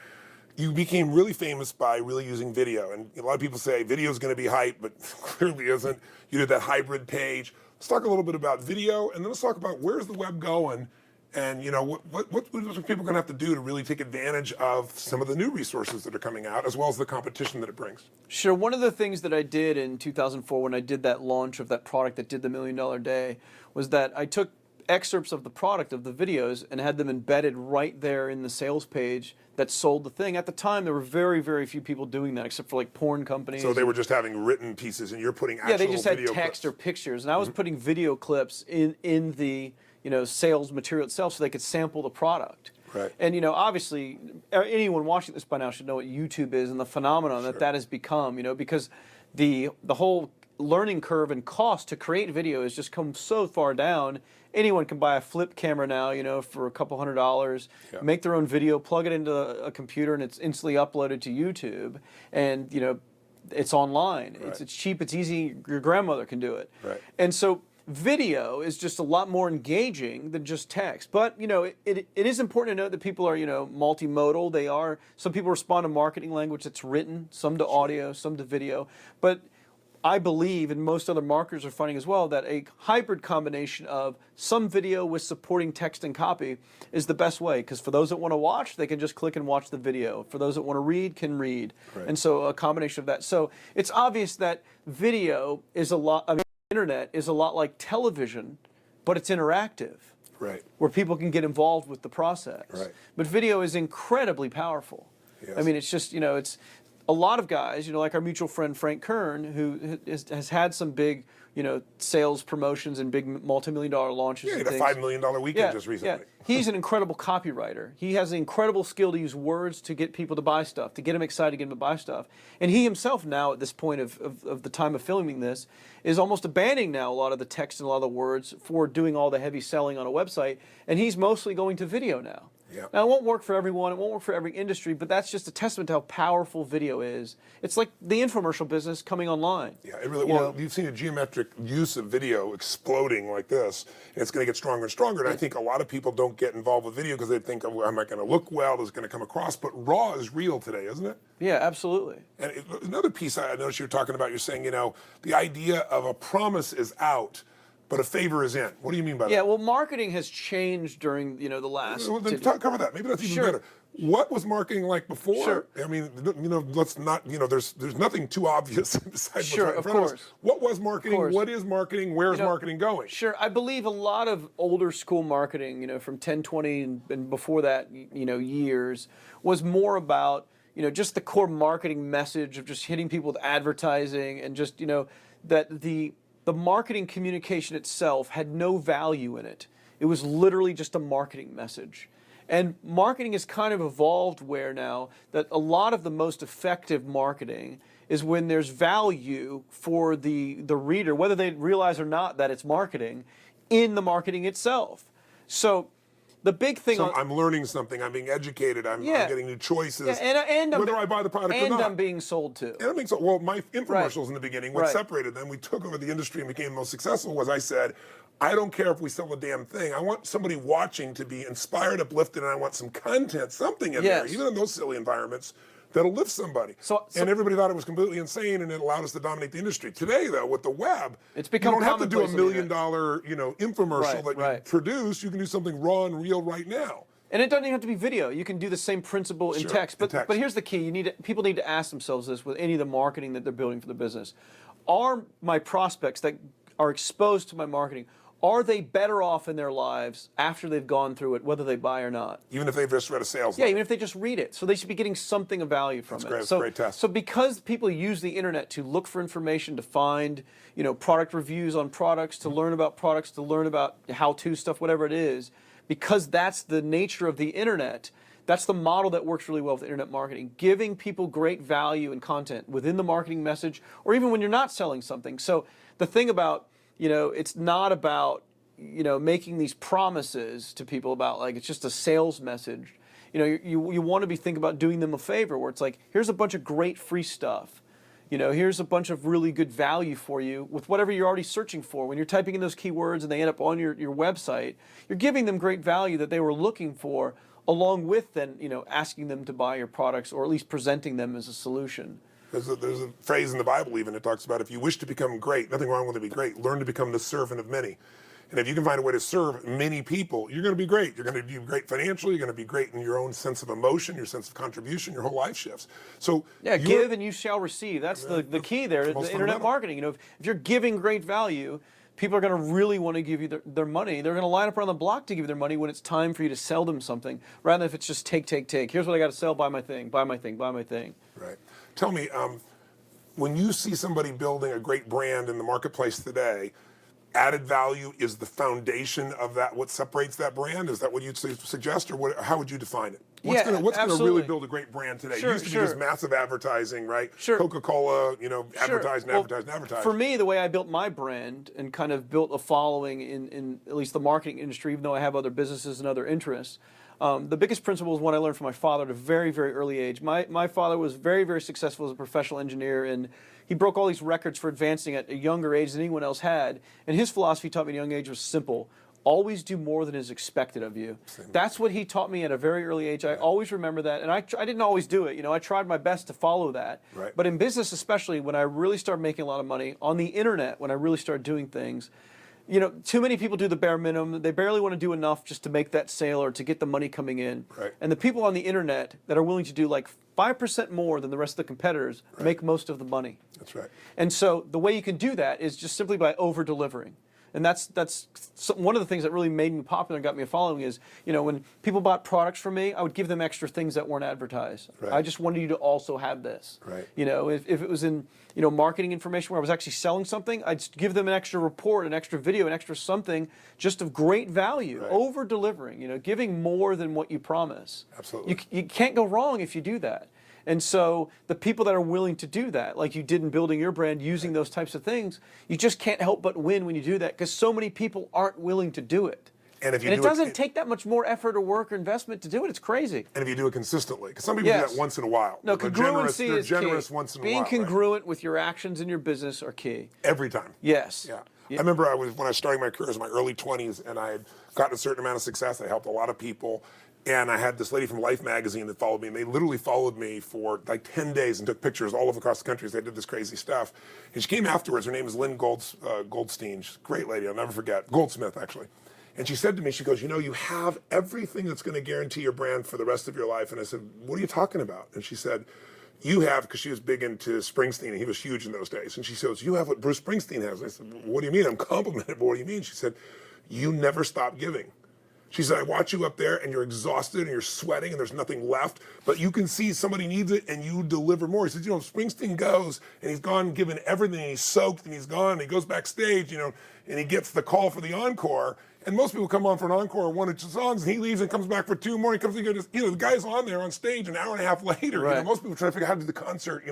You became really famous by really using video, and a lot of people say video is going to be hype, but clearly isn't. You did that hybrid page. Let's talk a little bit about video, and then let's talk about where's the web going, and what are people going to have to do to really take advantage of some of the new resources that are coming out, as well as the competition that it brings. Sure. One of the things that I did in 2004 when I did that launch of that product that did the $1 Million Day was that I took excerpts of the product, of the videos, and had them embedded right there in the sales page that sold the thing. At the time, there were very, very few people doing that, except for like porn companies. So they were just having written pieces, and you're putting actual video clips. Yeah, they just had text or pictures, and I was putting video clips in the sales material itself so they could sample the product. Right. And obviously, anyone watching this by now should know what YouTube is and the phenomenon that has become. Because the whole learning curve and cost to create video has just come so far down. Anyone can buy a flip camera now, for a couple $100, make their own video, plug it into a computer, and it's instantly uploaded to YouTube. And, it's online. Right. It's cheap, it's easy, your grandmother can do it. Right. And so video is just a lot more engaging than just text. But, it is important to note that people are, multimodal. Some people respond to marketing language that's written, some to audio, some to video. But I believe, and most other marketers are finding as well, that a hybrid combination of some video with supporting text and copy is the best way. Because for those that want to watch, they can just click and watch the video. For those that want to read, can read. Right. And so a combination of that. So it's obvious that video is internet is a lot like television, but it's interactive. Right. Where people can get involved with the process. Right. But video is incredibly powerful. Yes. I mean, it's just, it's a lot of guys, like our mutual friend Frank Kern, who has had some big, sales promotions and big multi-million-dollar launches. Yeah, he had a $5 million weekend just recently. Yeah. He's an incredible copywriter. He has an incredible skill to use words to get people to buy stuff, to get them excited, to get them to buy stuff. And he himself now, at this point of the time of filming this, is almost abandoning now a lot of the text and a lot of the words for doing all the heavy selling on a website. And he's mostly going to video now. Yeah. Now, it won't work for everyone, it won't work for every industry, but that's just a testament to how powerful video is. It's like the infomercial business coming online. Yeah, it really, you've seen a geometric use of video exploding like this, and it's going to get stronger and stronger, and I think a lot of people don't get involved with video because they think, am I going to look well, is it going to come across, but raw is real today, isn't it? Yeah, absolutely. And another piece I noticed you were talking about, you're saying, the idea of a promise is out, but a favor is in. What do you mean by that? Yeah, well, marketing has changed during, the last... Well, then cover that. Maybe that's even better. What was marketing like before? Sure. I mean, let's not, there's nothing too obvious besides what's right in front of us. What was marketing? What is marketing? Where's marketing going? Sure. I believe a lot of older school marketing, from 10, 20, and before that, years, was more about, just the core marketing message of just hitting people with advertising and just, that the marketing communication itself had no value in it. It was literally just a marketing message. And marketing has kind of evolved where now that a lot of the most effective marketing is when there's value for the reader, whether they realize or not that it's marketing, in the marketing itself. So the big thing... So I'm learning something, I'm being educated, I'm getting new choices, and whether I buy the product or not. And I'm being sold to. And I'm being sold. Well, my infomercials in the beginning, what separated them, we took over the industry and became the most successful, was I said, I don't care if we sell a damn thing. I want somebody watching to be inspired, uplifted, and I want some content, something in there, even in those silly environments, that'll lift somebody. And everybody thought it was completely insane, and it allowed us to dominate the industry. Today, though, with the web, it's become you don't have to do $1 million, infomercial that you produce. You can do something raw and real right now. And it doesn't even have to be video. You can do the same principle in text. But here's the key: people need to ask themselves this with any of the marketing that they're building for the business: are my prospects that are exposed to my marketing, are they better off in their lives after they've gone through it, whether they buy or not? Even if they've just read a sales Yeah, letter. even if they just read it. So they should be getting something of value from it. Great. That's So, a great test. so because people use the internet to look for information, to find, product reviews on products, to learn about products, to learn about how-to stuff, whatever it is, because that's the nature of the internet, that's the model that works really well with internet marketing, giving people great value and content within the marketing message, or even when you're not selling something. So the thing about, it's not about, making these promises to people about like it's just a sales message. You want to be thinking about doing them a favor where it's like, here's a bunch of great free stuff. Here's a bunch of really good value for you with whatever you're already searching for. When you're typing in those keywords and they end up on your website, you're giving them great value that they were looking for, along with then, asking them to buy your products or at least presenting them as a solution. There's a phrase in the Bible even that talks about if you wish to become great, nothing wrong with it, be great, learn to become the servant of many. And if you can find a way to serve many people, you're going to be great. You're going to be great financially. You're going to be great in your own sense of emotion, your sense of contribution. Your whole life shifts. So yeah, give and you shall receive. That's the key there. The internet marketing. If you're giving great value, people are going to really want to give you their money. They're going to line up around the block to give you their money when it's time for you to sell them something, rather than if it's just take. Here's what I got to sell. Buy my thing. Buy my thing. Buy my thing. Right. Tell me, when you see somebody building a great brand in the marketplace today, added value is the foundation of that. What separates that brand? Is that what you'd suggest, or how would you define it? What's going to really build a great brand today? It used to be just massive advertising, right? Coca-Cola, advertising. For me, the way I built my brand and kind of built a following in at least the marketing industry, even though I have other businesses and other interests, the biggest principle is one I learned from my father at a very, very early age. My father was very, very successful as a professional engineer, and he broke all these records for advancing at a younger age than anyone else had. And his philosophy taught me at a young age was simple. Always do more than is expected of you. That's what he taught me at a very early age. I always remember that. And I didn't always do it. I tried my best to follow that. Right. But in business, especially when I really started making a lot of money, on the internet, when I really started doing things, too many people do the bare minimum. They barely want to do enough just to make that sale or to get the money coming in. Right. And the people on the internet that are willing to do like 5% more than the rest of the competitors make most of the money. That's right. And so the way you can do that is just simply by over-delivering. And that's one of the things that really made me popular and got me a following is, when people bought products from me, I would give them extra things that weren't advertised. Right. I just wanted you to also have this. Right. If it was in, marketing information where I was actually selling something, I'd give them an extra report, an extra video, an extra something just of great value, over-delivering, giving more than what you promise. Absolutely. You can't go wrong if you do that. And so the people that are willing to do that, like you did in building your brand using those types of things, you just can't help but win when you do that because so many people aren't willing to do it. And it doesn't take that much more effort or work or investment to do it. It's crazy. And if you do it consistently, because some people do that once in a while. No, congruency is generous key. Once in a Being while. congruent with your actions in your business are key. Every time. Yes. Yeah. I remember when I was starting my career, it was my early 20s, and I had gotten a certain amount of success. I helped a lot of people. And I had this lady from Life magazine that followed me, and they literally followed me for like 10 days and took pictures all over across the country as they did this crazy stuff. And she came afterwards. Her name is Lynn Goldstein. She's a great lady. I'll never forget. Goldsmith, actually. And she said to me, she goes, you have everything that's going to guarantee your brand for the rest of your life. And I said, what are you talking about? And she said, you have, because she was big into Springsteen, and he was huge in those days. And she says, you have what Bruce Springsteen has. And I said, what do you mean? I'm complimented, but what do you mean? She said, you never stop giving. She said, I watch you up there and you're exhausted and you're sweating and there's nothing left, but you can see somebody needs it and you deliver more. He said, if Springsteen goes and he's gone, given everything, and he's soaked and he's gone, and he goes backstage, and he gets the call for the encore, and most people come on for an encore of one or two songs, and he leaves and comes back for two more. He comes and goes, the guy's on there on stage an hour and a half later. Right. Most people try to figure out how to do the concert,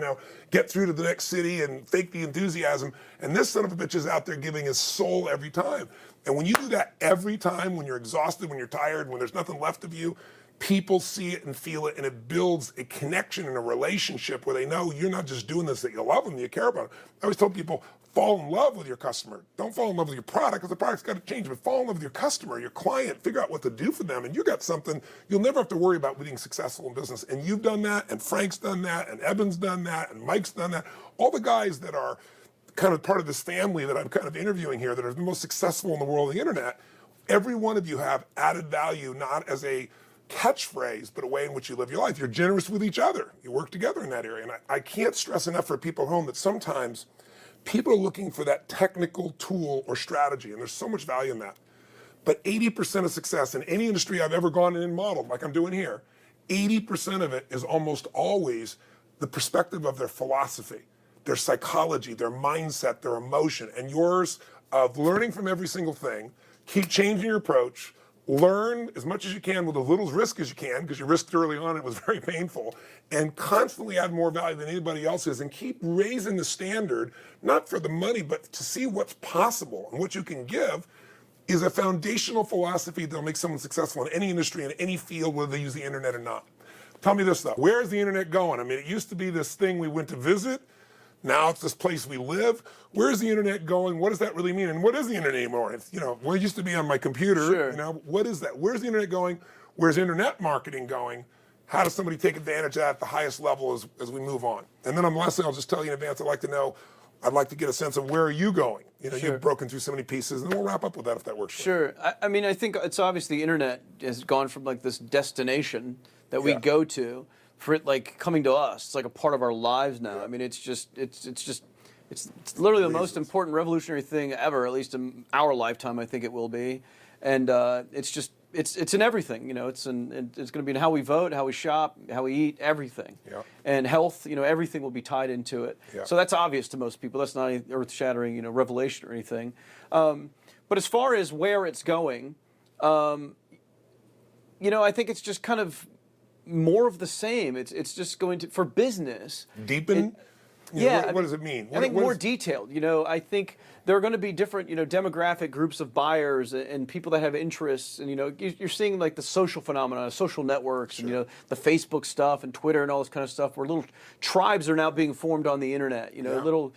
get through to the next city and fake the enthusiasm. And this son of a bitch is out there giving his soul every time. And when you do that every time, when you're exhausted, when you're tired, when there's nothing left of you, people see it and feel it, and it builds a connection and a relationship where they know you're not just doing this, that you love them, you care about them. I always tell people, fall in love with your customer. Don't fall in love with your product, because the product's got to change, but fall in love with your customer, your client, figure out what to do for them, and you got something you'll never have to worry about being successful in business. And you've done that, and Frank's done that, and Eben's done that, and Mike's done that. All the guys that are kind of part of this family that I'm kind of interviewing here that are the most successful in the world of the internet, every one of you have added value, not as a catchphrase, but a way in which you live your life. You're generous with each other. You work together in that area. And I can't stress enough for people at home that sometimes People are looking for that technical tool or strategy, and there's so much value in that. But 80% of success in any industry I've ever gone in and modeled, like I'm doing here, 80% of it is almost always the perspective of their philosophy, their psychology, their mindset, their emotion, and yours of learning from every single thing, keep changing your approach, learn as much as you can with as little risk as you can, because you risked early on, it was very painful, and constantly add more value than anybody else is, and keep raising the standard, not for the money, but to see what's possible and what you can give, is a foundational philosophy that'll make someone successful in any industry, in any field, whether they use the internet or not. Tell me this though, where's the internet going? I mean, it used to be this thing we went to visit, now it's this place we live. Where's the internet going? What does that really mean? And what is the internet anymore? It's, well, it used to be on my computer. Sure. What is that? Where's the internet going? Where's internet marketing going? How does somebody take advantage of that at the highest level as we move on? And then lastly, I'll just tell you in advance, I'd like to get a sense of where are you going? Sure. You've broken through so many pieces, and we'll wrap up with that if that works for you. Sure. I mean, I think it's obvious the internet has gone from like this destination that we go to, for it like coming to us. It's like a part of our lives now. I mean, it's literally the most important revolutionary thing ever, at least in our lifetime. I think it will be, and it's in everything. It's going to be in how we vote, how we shop, how we eat, everything. Yeah. And health. Everything will be tied into it. Yeah. So that's obvious to most people. That's not any earth-shattering, revelation or anything. But as far as where it's going, I think it's just kind of more of the same. It's just going to, for business. Deepen? What does it mean? I think more detailed. I think there are going to be different, demographic groups of buyers and people that have interests. And, you're seeing like the social phenomena, social networks, and, the Facebook stuff and Twitter and all this kind of stuff where little tribes are now being formed on the internet, little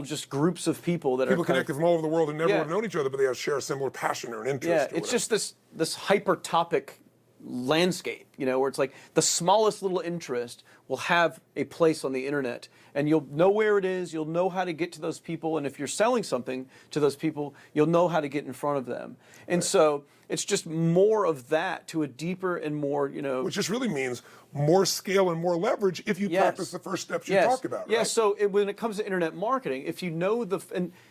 just groups of people that people connected from all over the world and never would have known each other, but they share a similar passion or an interest. Yeah, it's just this hyper topic landscape, where it's like the smallest little interest will have a place on the internet, and you'll know where it is, you'll know how to get to those people, and if you're selling something to those people, you'll know how to get in front of them. And so it's just more of that to a deeper and more, Which just really means more scale and more leverage if you practice the first steps you talked about, right? Yeah, so when it comes to internet marketing, if you know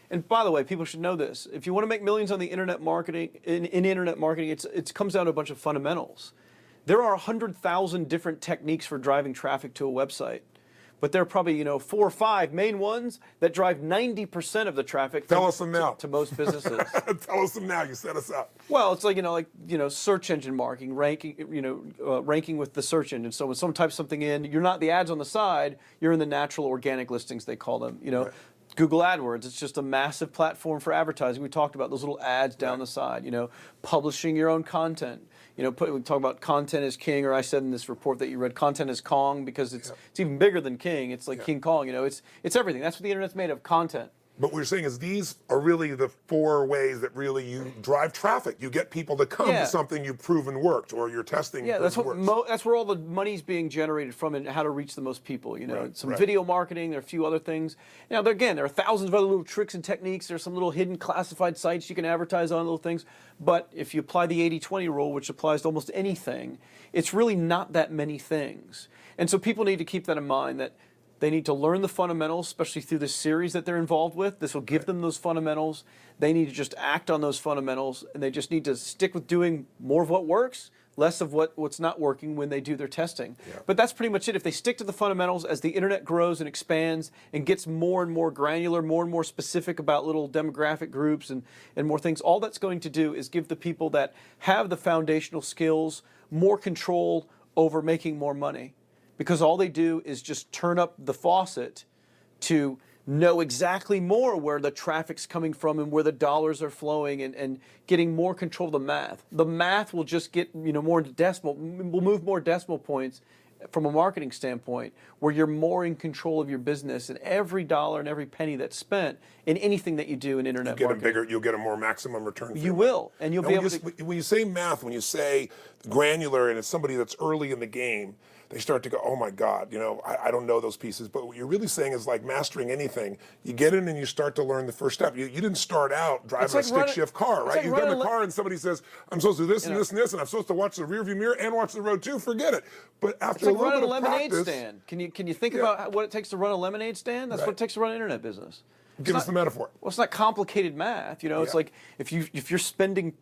and by the way, people should know this, if you want to make millions on the internet marketing, in internet marketing, it comes down to a bunch of fundamentals. There are 100,000 different techniques for driving traffic to a website. But there are probably, 4 or 5 main ones that drive 90% of the traffic Tell us them now. To most businesses. Tell us them now. You set us up. Well, it's like, search engine marketing, ranking, ranking with the search engine. So when someone types something in, you're not the ads on the side, you're in the natural organic listings, they call them, Right. Google AdWords, it's just a massive platform for advertising. We talked about those little ads down the side, publishing your own content. We talk about content is king, or I said in this report that you read, content is Kong, because it's even bigger than king. It's like King Kong, it's everything. That's what the internet's made of, content. But what you're saying is these are really the 4 ways that really you drive traffic. You get people to come to something you've proven worked, or you're testing. Yeah, that's where all the money's being generated from, and how to reach the most people. Some video marketing. There are a few other things. Now, there are thousands of other little tricks and techniques. There's some little hidden classified sites you can advertise on, little things. But if you apply the 80-20 rule, which applies to almost anything, it's really not that many things. And so people need to keep that in mind, that they need to learn the fundamentals, especially through this series that they're involved with. This will give them those fundamentals. They need to just act on those fundamentals, and they just need to stick with doing more of what works, less of what's not working when they do their testing. Yeah. But that's pretty much it. If they stick to the fundamentals, as the internet grows and expands and gets more and more granular, more and more specific about little demographic groups and more things, all that's going to do is give the people that have the foundational skills more control over making more money. Because all they do is just turn up the faucet to know exactly more where the traffic's coming from and where the dollars are flowing, and getting more control of the math. The math will just get more decimal. We'll move more decimal points from a marketing standpoint, where you're more in control of your business, and every dollar and every penny that's spent in anything that you do in internet marketing. You'll get a more maximum return. You will, and you'll be able to. When you say math, when you say granular, and it's somebody that's early in the game, they start to go, oh my God, I don't know those pieces. But what you're really saying is like mastering anything. You get in and you start to learn the first step. You didn't start out driving a stick shift car, right? You get in the car and somebody says, I'm supposed to do this and this and this, and I'm supposed to watch the rearview mirror and watch the road too. Forget it. But after it's like a little running bit a lemonade practice, stand. Can you think about what it takes to run a lemonade stand? That's what it takes to run an internet business. Give us the metaphor. Well, it's not complicated math. It's like if you're spending,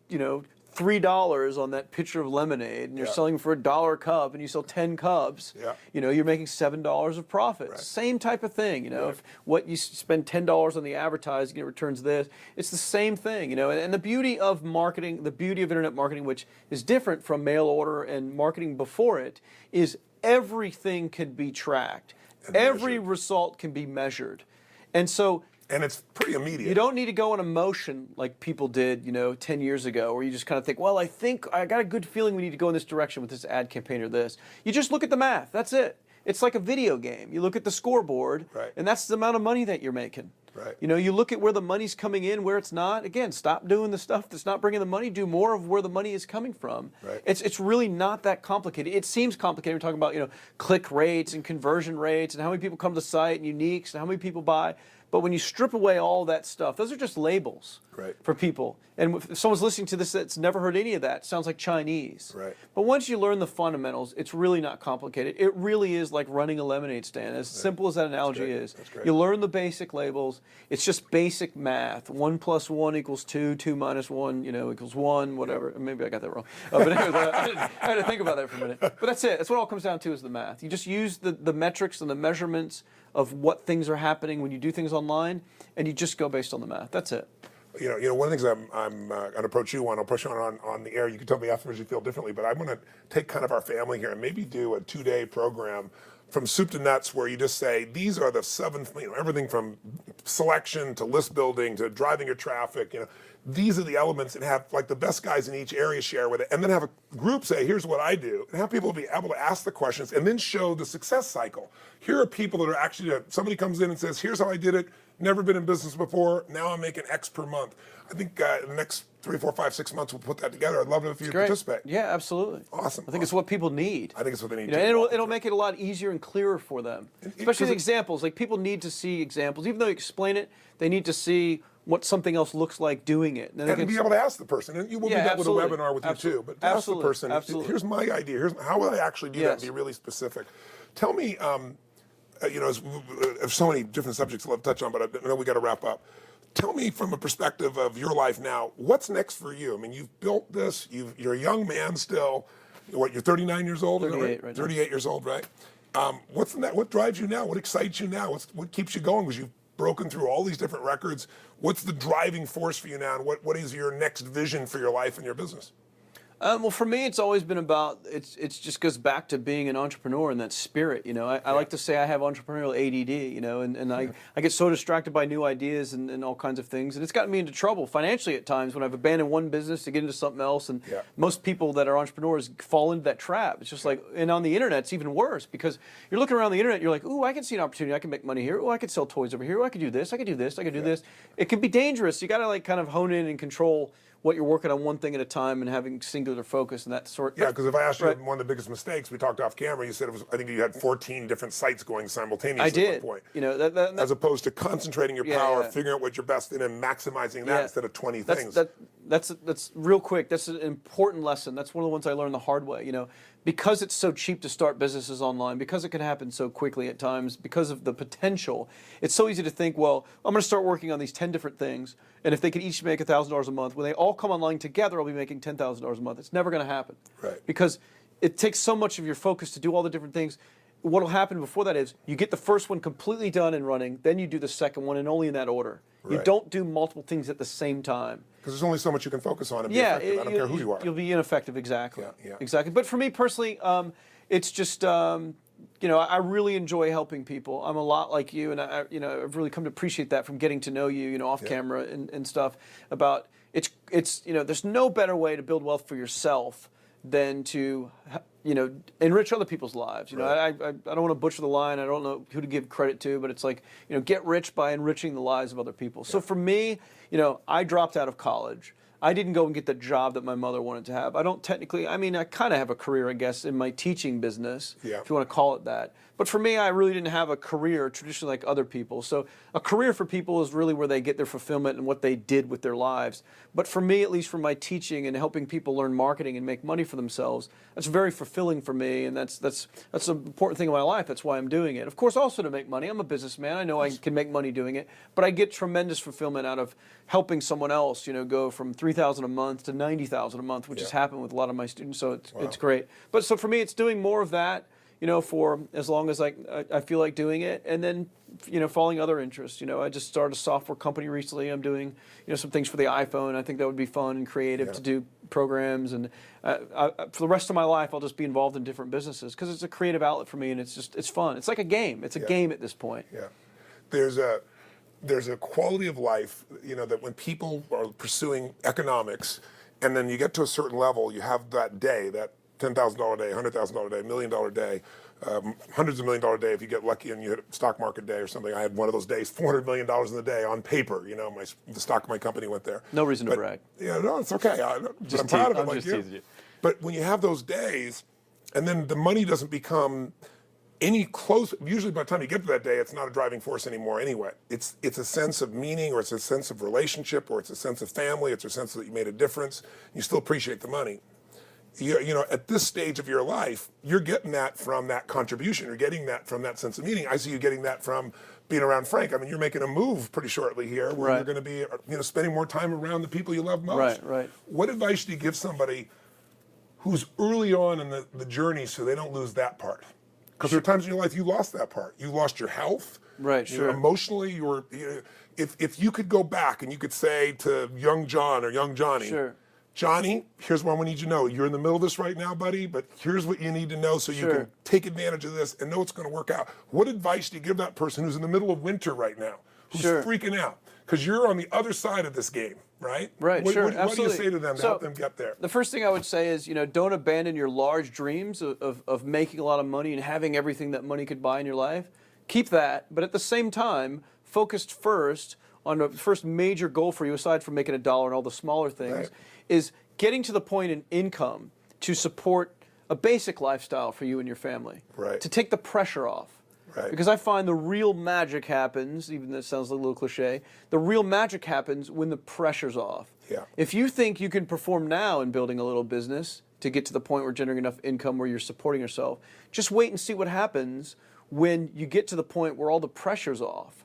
$3 on that pitcher of lemonade and you're selling for $1 a cup and you sell 10 cups, you're making $7 of profit. Right. Same type of thing. If what you spend $10 on the advertising, it returns this. It's the same thing. And the beauty of marketing, the beauty of internet marketing, which is different from mail order and marketing before it, is everything can be tracked. Every result can be measured. And so, and it's pretty immediate. You don't need to go on emotion like people did, 10 years ago, where you just kind of think, well, I think I got a good feeling we need to go in this direction with this ad campaign or this. You just look at the math. That's it. It's like a video game. You look at the scoreboard, and that's the amount of money that you're making. Right. You look at where the money's coming in, where it's not. Again, stop doing the stuff that's not bringing the money. Do more of where the money is coming from. Right. It's really not that complicated. It seems complicated. We're talking about click rates and conversion rates and how many people come to the site and uniques and how many people buy. But when you strip away all that stuff, those are just labels for people. And if someone's listening to this that's never heard any of that, it sounds like Chinese. Right. But once you learn the fundamentals, it's really not complicated. It really is like running a lemonade stand, as simple as that analogy is. That's great. You learn the basic labels. It's just basic math. 1 + 1 = 2. 2 - 1, equals 1. Whatever. Maybe I got that wrong. But anyway, I had to think about that for a minute. But that's it. That's what it all comes down to is the math. You just use the metrics and the measurements of what things are happening when you do things online, and you just go based on the math. That's it. One of the things I'm going to approach you on, I'll push on the air. You can tell me afterwards you feel differently, but I want to take kind of our family here and maybe do a 2-day program from soup to nuts where you just say, these are the 7, everything from selection to list building to driving your traffic, these are the elements, and have like the best guys in each area share with it, and then have a group say, here's what I do, and have people be able to ask the questions and then show the success cycle. Here are people that are actually, somebody comes in and says, here's how I did it, never been in business before, now I'm making X per month. I think in the next 3, 4, 5, 6 months we'll put that together. I'd love it if you participate. Yeah, absolutely. Awesome. I think it's what people need. I think it's what they need. And it'll make it a lot easier and clearer for them, especially the examples. Like people need to see examples, even though you explain it. They need to see what something else looks like doing it. And be able to ask the person, and you will do that with a webinar with you too. But ask the person, here's my idea. Here's how will I actually do that and be really specific. Tell me, there's so many different subjects I'd love to touch on, but I know we got to wrap up. Tell me from a perspective of your life now, what's next for you? I mean, you've built this, you're a young man still. You're 39 years old? 38 right now. 38 years old, right? What drives you now? What excites you now? What keeps you going? Because you've broken through all these different records. What's the driving force for you now? And what is your next vision for your life and your business? Well, for me, it's always been about, it just goes back to being an entrepreneur and that spirit, I like to say I have entrepreneurial ADD, and I get so distracted by new ideas and all kinds of things, and it's gotten me into trouble financially at times when I've abandoned one business to get into something else, and most people that are entrepreneurs fall into that trap. It's just like, and on the internet, it's even worse, because you're looking around the internet, you're like, ooh, I can see an opportunity, I can make money here, ooh, I could sell toys over here, ooh, I could do this, I could do this, I could do this. It can be dangerous. You got to kind of hone in and control what you're working on one thing at a time and having singular focus and that sort. Yeah, because if I asked you one of the biggest mistakes, we talked off camera, you said I think you had 14 different sites going simultaneously I did. at one point. That, as opposed to concentrating your power, figuring out what you're best in and maximizing that instead of 20 things. That's real quick. That's an important lesson. That's one of the ones I learned the hard way. Because it's so cheap to start businesses online, because it can happen so quickly at times, because of the potential, it's so easy to think, well, I'm going to start working on these 10 different things, and if they could each make $1,000 a month, when they all come online together, I'll be making $10,000 a month. It's never going to happen. Right. Because it takes so much of your focus to do all the different things. What will happen before that is you get the first one completely done and running, then you do the second one, and only in that order. Right. You don't do multiple things at the same time. Because there's only so much you can focus on and be effective. I don't care who you are. You'll be ineffective, exactly. Yeah. Exactly. But for me personally, it's just, I really enjoy helping people. I'm a lot like you, and I've really come to appreciate that from getting to know you, off camera and stuff. About it's there's no better way to build wealth for yourself than to enrich other people's lives. I don't want to butcher the line. I don't know who to give credit to, but it's like, get rich by enriching the lives of other people. So for me, I dropped out of college. I didn't go and get the job that my mother wanted to have. I don't technically, I mean, I kind of have a career, I guess, in my teaching business, Yeah. if you want to call it that. But for me, I really didn't have a career traditionally like other people. So a career for people is really where they get their fulfillment and what they did with their lives. But for me, at least for my teaching and helping people learn marketing and make money for themselves, that's very fulfilling for me, and that's an important thing in my life. That's why I'm doing it. Of course, also to make money. I'm a businessman. I know I can make money doing it, but I get tremendous fulfillment out of helping someone else, go from $3,000 a month to $90,000 a month, which has happened with a lot of my students. So it's great. But so for me, it's doing more of that, for as long as I feel like doing it, and then following other interests. I just started a software company recently. I'm doing some things for the iPhone. I think that would be fun and creative to do programs, and for the rest of my life, I'll just be involved in different businesses because it's a creative outlet for me, and it's fun. It's like a game. It's a game at this point. Yeah, there's a quality of life, that when people are pursuing economics, and then you get to a certain level, you have that day, that $10,000 day, $100,000 day, $1 million day, hundreds of $1 million day if you get lucky and you hit a stock market day or something. I had one of those days, $400 million in the day on paper. The stock of my company went there. No reason to brag. Yeah, no, it's okay. But I'm proud of it. I'm just teasing you. But when you have those days, and then the money doesn't become any close. Usually, by the time you get to that day, it's not a driving force anymore. Anyway, it's a sense of meaning, or it's a sense of relationship, or it's a sense of family. It's a sense that you made a difference. You still appreciate the money. At this stage of your life, you're getting that from that contribution. You're getting that from that sense of meaning. I see you getting that from being around Frank. I mean, you're making a move pretty shortly here where you're going to be, spending more time around the people you love most. Right. What advice do you give somebody who's early on in the journey so they don't lose that part? Because there are times in your life you lost that part. You lost your health. Right, sure. Emotionally, if you could go back and you could say to young John or young Johnny, sure. Johnny, here's what I need you to know. You're in the middle of this right now, buddy, but here's what you need to know so you can take advantage of this and know it's going to work out. What advice do you give that person who's in the middle of winter right now, who's freaking out? Because you're on the other side of this game, right? Right, what, sure, what, absolutely. What do you say to them to help them get there? The first thing I would say is, don't abandon your large dreams of making a lot of money and having everything that money could buy in your life. Keep that, but at the same time, focused first on the first major goal for you, aside from making $1 and all the smaller things, is getting to the point in income to support a basic lifestyle for you and your family. Right. To take the pressure off. Right. Because I find the real magic happens, even though it sounds a little cliche, the real magic happens when the pressure's off. Yeah. If you think you can perform now in building a little business to get to the point where you're generating enough income where you're supporting yourself, just wait and see what happens when you get to the point where all the pressure's off.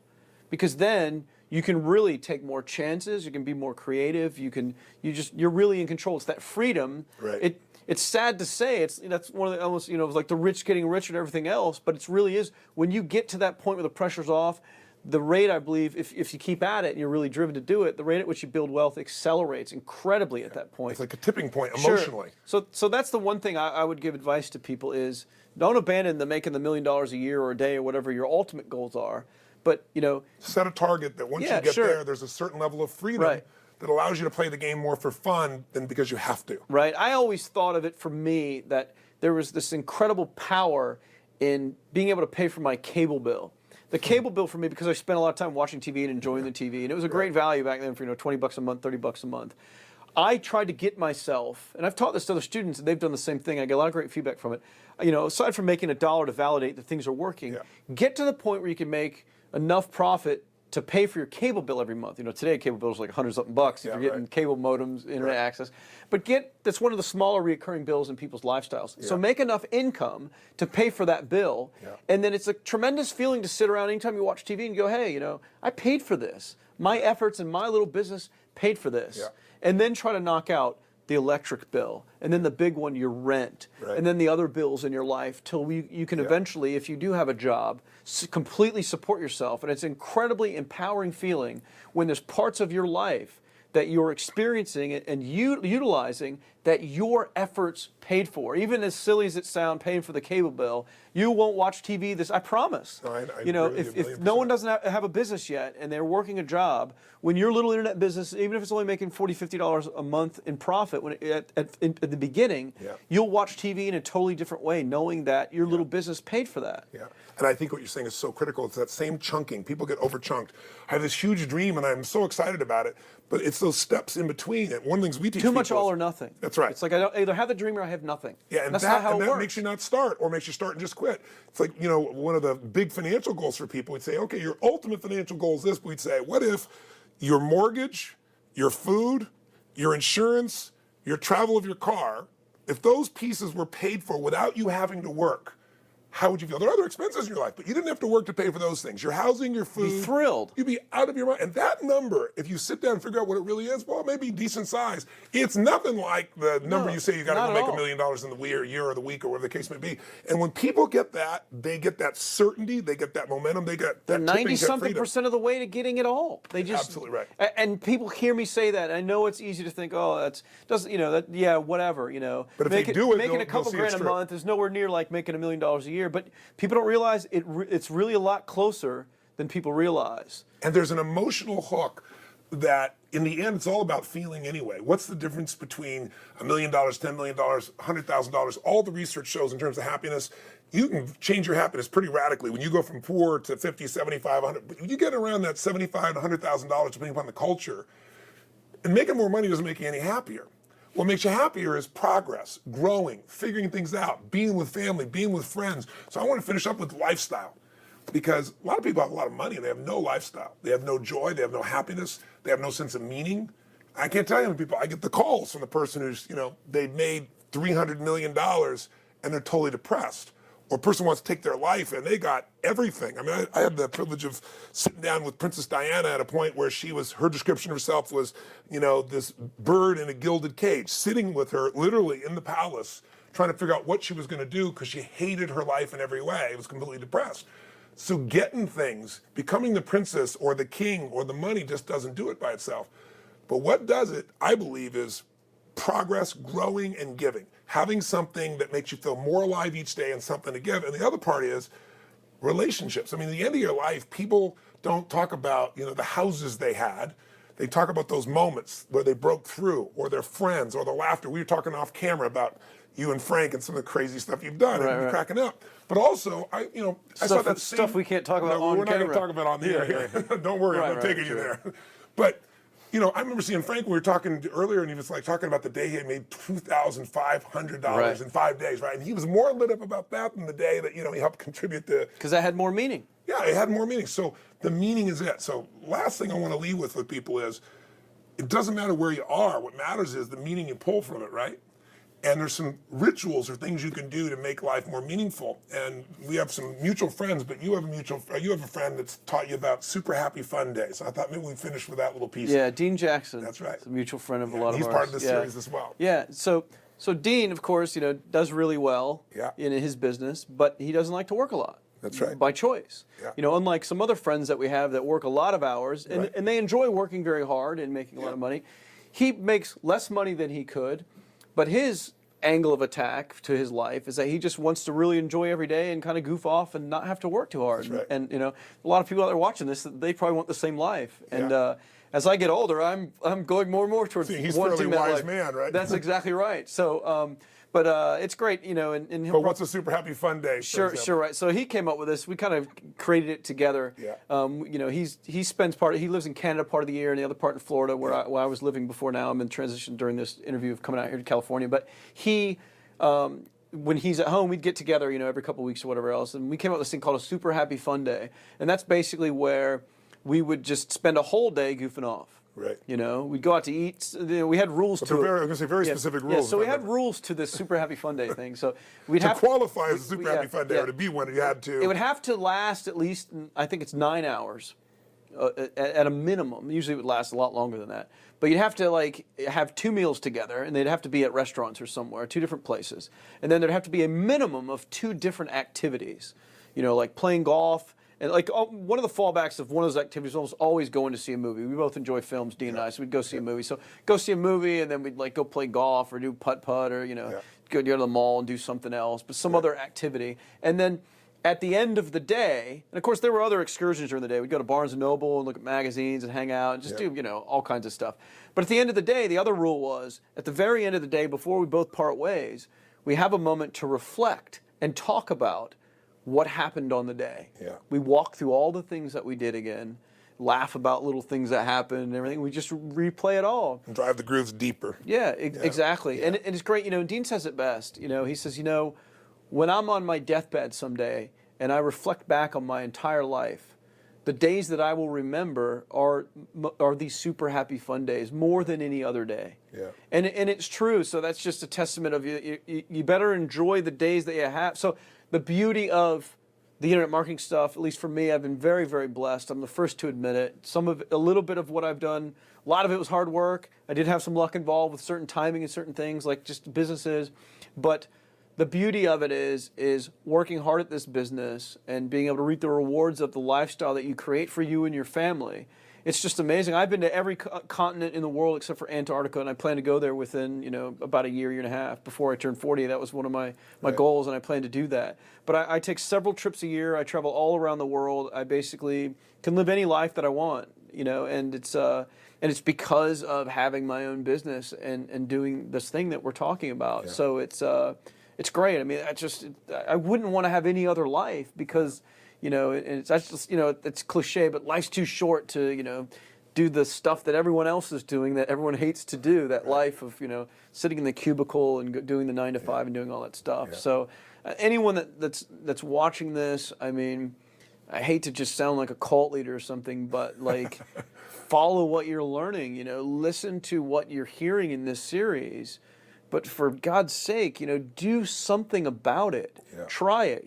Because then you can really take more chances. You can be more creative. You're really in control. It's that freedom. Right. It's sad to say. That's one of the almost like the rich getting richer and everything else. But it really is when you get to that point where the pressure's off. The rate, I believe, if you keep at it and you're really driven to do it, the rate at which you build wealth accelerates incredibly at that point. It's like a tipping point emotionally. Sure. So that's the one thing I would give advice to people is don't abandon making the $1 million a year or a day or whatever your ultimate goals are. But, set a target that once you get there, there's a certain level of freedom that allows you to play the game more for fun than because you have to. Right. I always thought of it for me that there was this incredible power in being able to pay for my cable bill. The cable bill for me, because I spent a lot of time watching TV and enjoying the TV, and it was a great value back then for $20 a month, $30 a month. I tried to get myself, and I've taught this to other students, and they've done the same thing. I get a lot of great feedback from it. Aside from making $1 to validate that things are working, get to the point where you can make enough profit to pay for your cable bill every month. Today a cable bill is like $100-something if you're getting cable modems, internet access. But that's one of the smaller recurring bills in people's lifestyles. So make enough income to pay for that bill, and then it's a tremendous feeling to sit around anytime you watch TV and go, hey, I paid for this. My efforts and my little business paid for this. And then try to knock out the electric bill, and then the big one, your rent, and then the other bills in your life till you can eventually, if you do have a job, completely support yourself. And it's an incredibly empowering feeling when there's parts of your life that you're experiencing and utilizing that your efforts paid for. Even as silly as it sounds, paying for the cable bill, you won't watch TV. I promise. No, I you know, agree with you if no one doesn't have a business yet and they're working a job, when your little internet business, even if it's only making $40, $50 a month in profit, at the beginning, you'll watch TV in a totally different way, knowing that your little business paid for that. Yeah, and I think what you're saying is so critical. It's that same chunking. People get over-chunked. I have this huge dream, and I'm so excited about it, but it's those steps in between. And one of the things we teach Too much people all is- or nothing. That's right. It's like I either have the dream or I have nothing. Yeah, and that's not how it works. makes you not start, or makes you start and just quit. It's like, you know, one of the big financial goals for people, we'd say, okay, your ultimate financial goal is this, but we'd say, what if your mortgage, your food, your insurance, your travel of your car, if those pieces were paid for without you having to work, how would you feel? There are other expenses in your life, but you didn't have to work to pay for those things. Your housing, your food. Be thrilled. You'd be out of your mind. And that number, if you sit down and figure out what it really is, well, maybe decent size. It's nothing like the number you say you got to go make $1 million in the year or the week or whatever the case may be. And when people get that, they get that certainty, they get that momentum, they get that 90-something% of the way to getting it all. They just absolutely right. And people hear me say that. I know it's easy to think, oh, that's doesn't, you know, that yeah, whatever, you know. But if they do it, making they'll a couple see grand it's a true. month is nowhere near like making $1 million a year. But people don't realize it's really a lot closer than people realize. And there's an emotional hook that in the end, it's all about feeling anyway. What's the difference between $1 million, $10 million, $100,000? All the research shows in terms of happiness, you can change your happiness pretty radically. When you go from poor to 50, 75, 100, but you get around that $75,000 to $100,000 depending upon the culture, and making more money doesn't make you any happier. What makes you happier is progress, growing, figuring things out, being with family, being with friends. So I want to finish up with lifestyle, because a lot of people have a lot of money and they have no lifestyle. They have no joy, they have no happiness, they have no sense of meaning. I can't tell you how many people, I get the calls from the person who's, you know, they made $300 million and they're totally depressed. Or a person wants to take their life and they got everything. I mean, I had the privilege of sitting down with Princess Diana at a point where her description of herself was, you know, this bird in a gilded cage, sitting with her literally in the palace, trying to figure out what she was going to do because she hated her life in every way. It was completely depressed. So getting things, becoming the princess or the king or the money just doesn't do it by itself. But what does it, I believe, is progress, growing, and giving. Having something that makes you feel more alive each day and something to give. And the other part is relationships. I mean, at the end of your life, people don't talk about, you know, the houses they had. They talk about those moments where they broke through, or their friends, or the laughter. We were talking off camera about you and Frank and some of the crazy stuff you've done, and you're cracking up. But also, I saw that stuff we can't talk about on we're not camera. going to talk about on the air here. Don't worry, I'm not taking you there. But you know, I remember seeing Frank, we were talking earlier, and he was like talking about the day he had made $2,500 in 5 days, right? And he was more lit up about that than the day that, you know, he helped contribute to. Because that had more meaning. Yeah, it had more meaning. So the meaning is it. So last thing I want to leave with people is, it doesn't matter where you are. What matters is the meaning you pull from it, right? And there's some rituals or things you can do to make life more meaningful. And we have some mutual friends, but you have a friend that's taught you about Super Happy Fun Day. So I thought maybe we finish with that little piece. Yeah, Dean Jackson. That's right. He's a mutual friend of a lot of ours. He's part of the series as well. Yeah. So Dean, of course, you know, does really well in his business, but he doesn't like to work a lot. That's right. By choice. Yeah. You know, unlike some other friends that we have that work a lot of hours, and they enjoy working very hard and making a lot of money. He makes less money than he could, but his angle of attack to his life is that he just wants to really enjoy every day and kind of goof off and not have to work too hard. That's right. And you know, a lot of people out there watching this, they probably want the same life. And as I get older, I'm going more and more towards he's wanting fairly that wise life. man, right? That's exactly right. So, but it's great, you know. And he'll But what's a Super Happy Fun Day? Sure, right. So he came up with this. We kind of created it together. Yeah. You know, he lives in Canada part of the year and the other part in Florida where I was living before now. I'm in transition during this interview of coming out here to California. But he, when he's at home, we'd get together, you know, every couple of weeks or whatever else. And we came up with this thing called a Super Happy Fun Day. And that's basically where we would just spend a whole day goofing off. Right. You know, we'd go out to eat. We had rules to it. I was going to say very specific rules. Yeah, so we had rules to this Super Happy Fun Day thing. So we'd have to qualify as a Super Happy Fun Day or to be one, you had to. It would have to last at least, I think it's 9 hours at a minimum. Usually it would last a lot longer than that. But you'd have to like have 2 meals together, and they'd have to be at restaurants or somewhere, 2 different places. And then there'd have to be a minimum of 2 different activities. You know, like playing golf And like one of the fallbacks of one of those activities was always going to see a movie. We both enjoy films, Dean and I, so we'd go see a movie. So go see a movie, and then we'd like go play golf or do putt-putt or, go to the mall and do something else, but some other activity. And then at the end of the day, and of course there were other excursions during the day. We'd go to Barnes & Noble and look at magazines and hang out and just do, all kinds of stuff. But at the end of the day, the other rule was, at the very end of the day, before we both part ways, we have a moment to reflect and talk about what happened on the day. Yeah. We walk through all the things that we did again, laugh about little things that happened and everything. We just replay it all. And drive the grooves deeper. Yeah, exactly. Yeah. And it's great. Dean says it best. He says, when I'm on my deathbed someday and I reflect back on my entire life, the days that I will remember are these super happy fun days more than any other day. Yeah. And it's true. So that's just a testament of you better enjoy the days that you have. So the beauty of the internet marketing stuff, at least for me, I've been very, very blessed. I'm the first to admit it. A little bit of what I've done, a lot of it was hard work. I did have some luck involved with certain timing and certain things, like just businesses. But the beauty of it is working hard at this business and being able to reap the rewards of the lifestyle that you create for you and your family. It's just amazing. I've been to every continent in the world except for Antarctica, and I plan to go there within, about a year and a half before I turn 40. That was one of my goals, and I plan to do that. But I take several trips a year. I travel all around the world. I basically can live any life that I want, and it's because of having my own business and doing this thing that we're talking about. Yeah. So it's great. I mean, I wouldn't want to have any other life because, it's cliche, but life's too short to, do the stuff that everyone else is doing that everyone hates to do, that life of, sitting in the cubicle and doing the 9 to 5 and doing all that stuff. Yeah. So anyone that's watching this, I mean, I hate to just sound like a cult leader or something, but like follow what you're learning, listen to what you're hearing in this series. But for God's sake, do something about it. Yeah. Try it,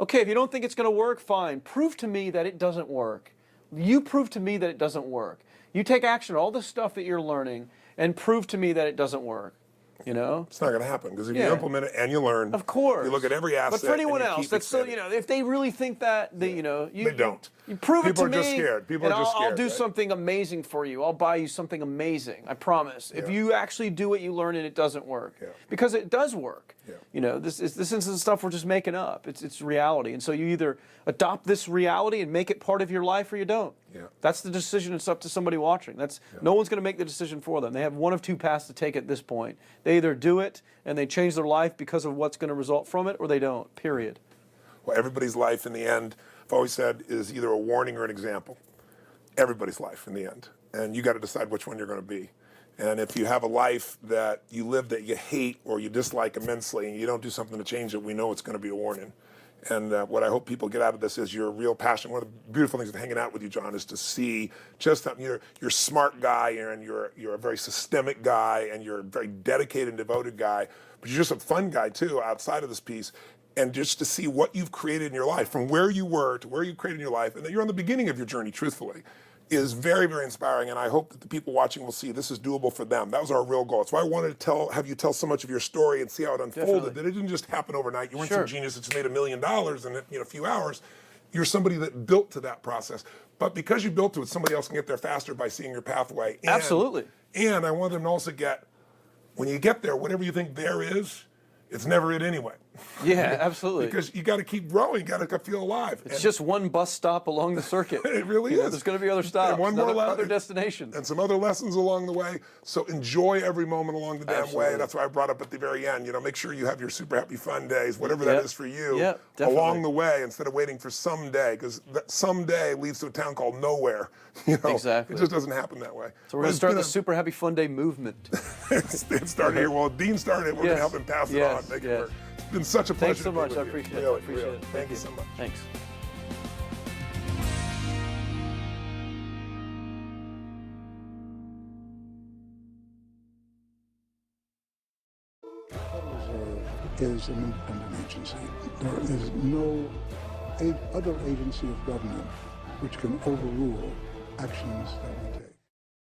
Okay, if you don't think it's going to work, fine. Prove to me that it doesn't work. You prove to me that it doesn't work. You take action on all the stuff that you're learning and prove to me that it doesn't work. It's not going to happen because if you implement it and you learn, of course, you look at every asset. But for anyone else, that's still, if they really think that, they don't. You prove it to me. People are just scared. People are just scared. I'll do something amazing for you. I'll buy you something amazing. I promise. If you actually do what you learn and it doesn't work, because it does work. Yeah. This isn't stuff we're just making up. It's reality, and so you either adopt this reality and make it part of your life, or you don't. Yeah. That's the decision. It's up to somebody watching. No one's going to make the decision for them. They have one of two paths to take at this point. They either do it and they change their life because of what's going to result from it, or they don't. Period. Well, everybody's life in the end, I've always said, is either a warning or an example. Everybody's life in the end, and you got to decide which one you're going to be. And if you have a life that you live that you hate or you dislike immensely, and you don't do something to change it, we know it's going to be a warning. And what I hope people get out of this is your real passion. One of the beautiful things of hanging out with you, John, is to see just how you're a smart guy, and you're a very systemic guy, and you're a very dedicated and devoted guy, but you're just a fun guy too outside of this piece. And just to see what you've created in your life, from where you were to where you've created in your life, and that you're on the beginning of your journey, truthfully, is very, very inspiring. And I hope that the people watching will see this is doable for them. That was our real goal. So I wanted to have you tell so much of your story and see how it unfolded. Definitely. That it didn't just happen overnight. You weren't some genius that just made $1 million in a few hours. You're somebody that built to that process. But because you built to it, somebody else can get there faster by seeing your pathway. And, absolutely. And I want them to also get, when you get there, whatever you think there is, it's never it anyway. Yeah, absolutely. Because you got to keep growing. You got to feel alive. It's just one bus stop along the circuit. It really is. There's going to be other stops, and one more other destinations. And some other lessons along the way. So enjoy every moment along the damn way. That's why I brought up at the very end, make sure you have your super happy fun days, whatever that is for you, along the way, instead of waiting for someday, because that someday leads to a town called nowhere. Exactly. It just doesn't happen that way. So we're going to start the super happy fun day movement. It started here. Well, Dean started it. We're going to help him pass it on. Make it work. It's been such a pleasure. Thanks so much. I appreciate it. Really. Thank you so much. Thanks. Is an independent agency. There is no other agency of government which can overrule actions that we take.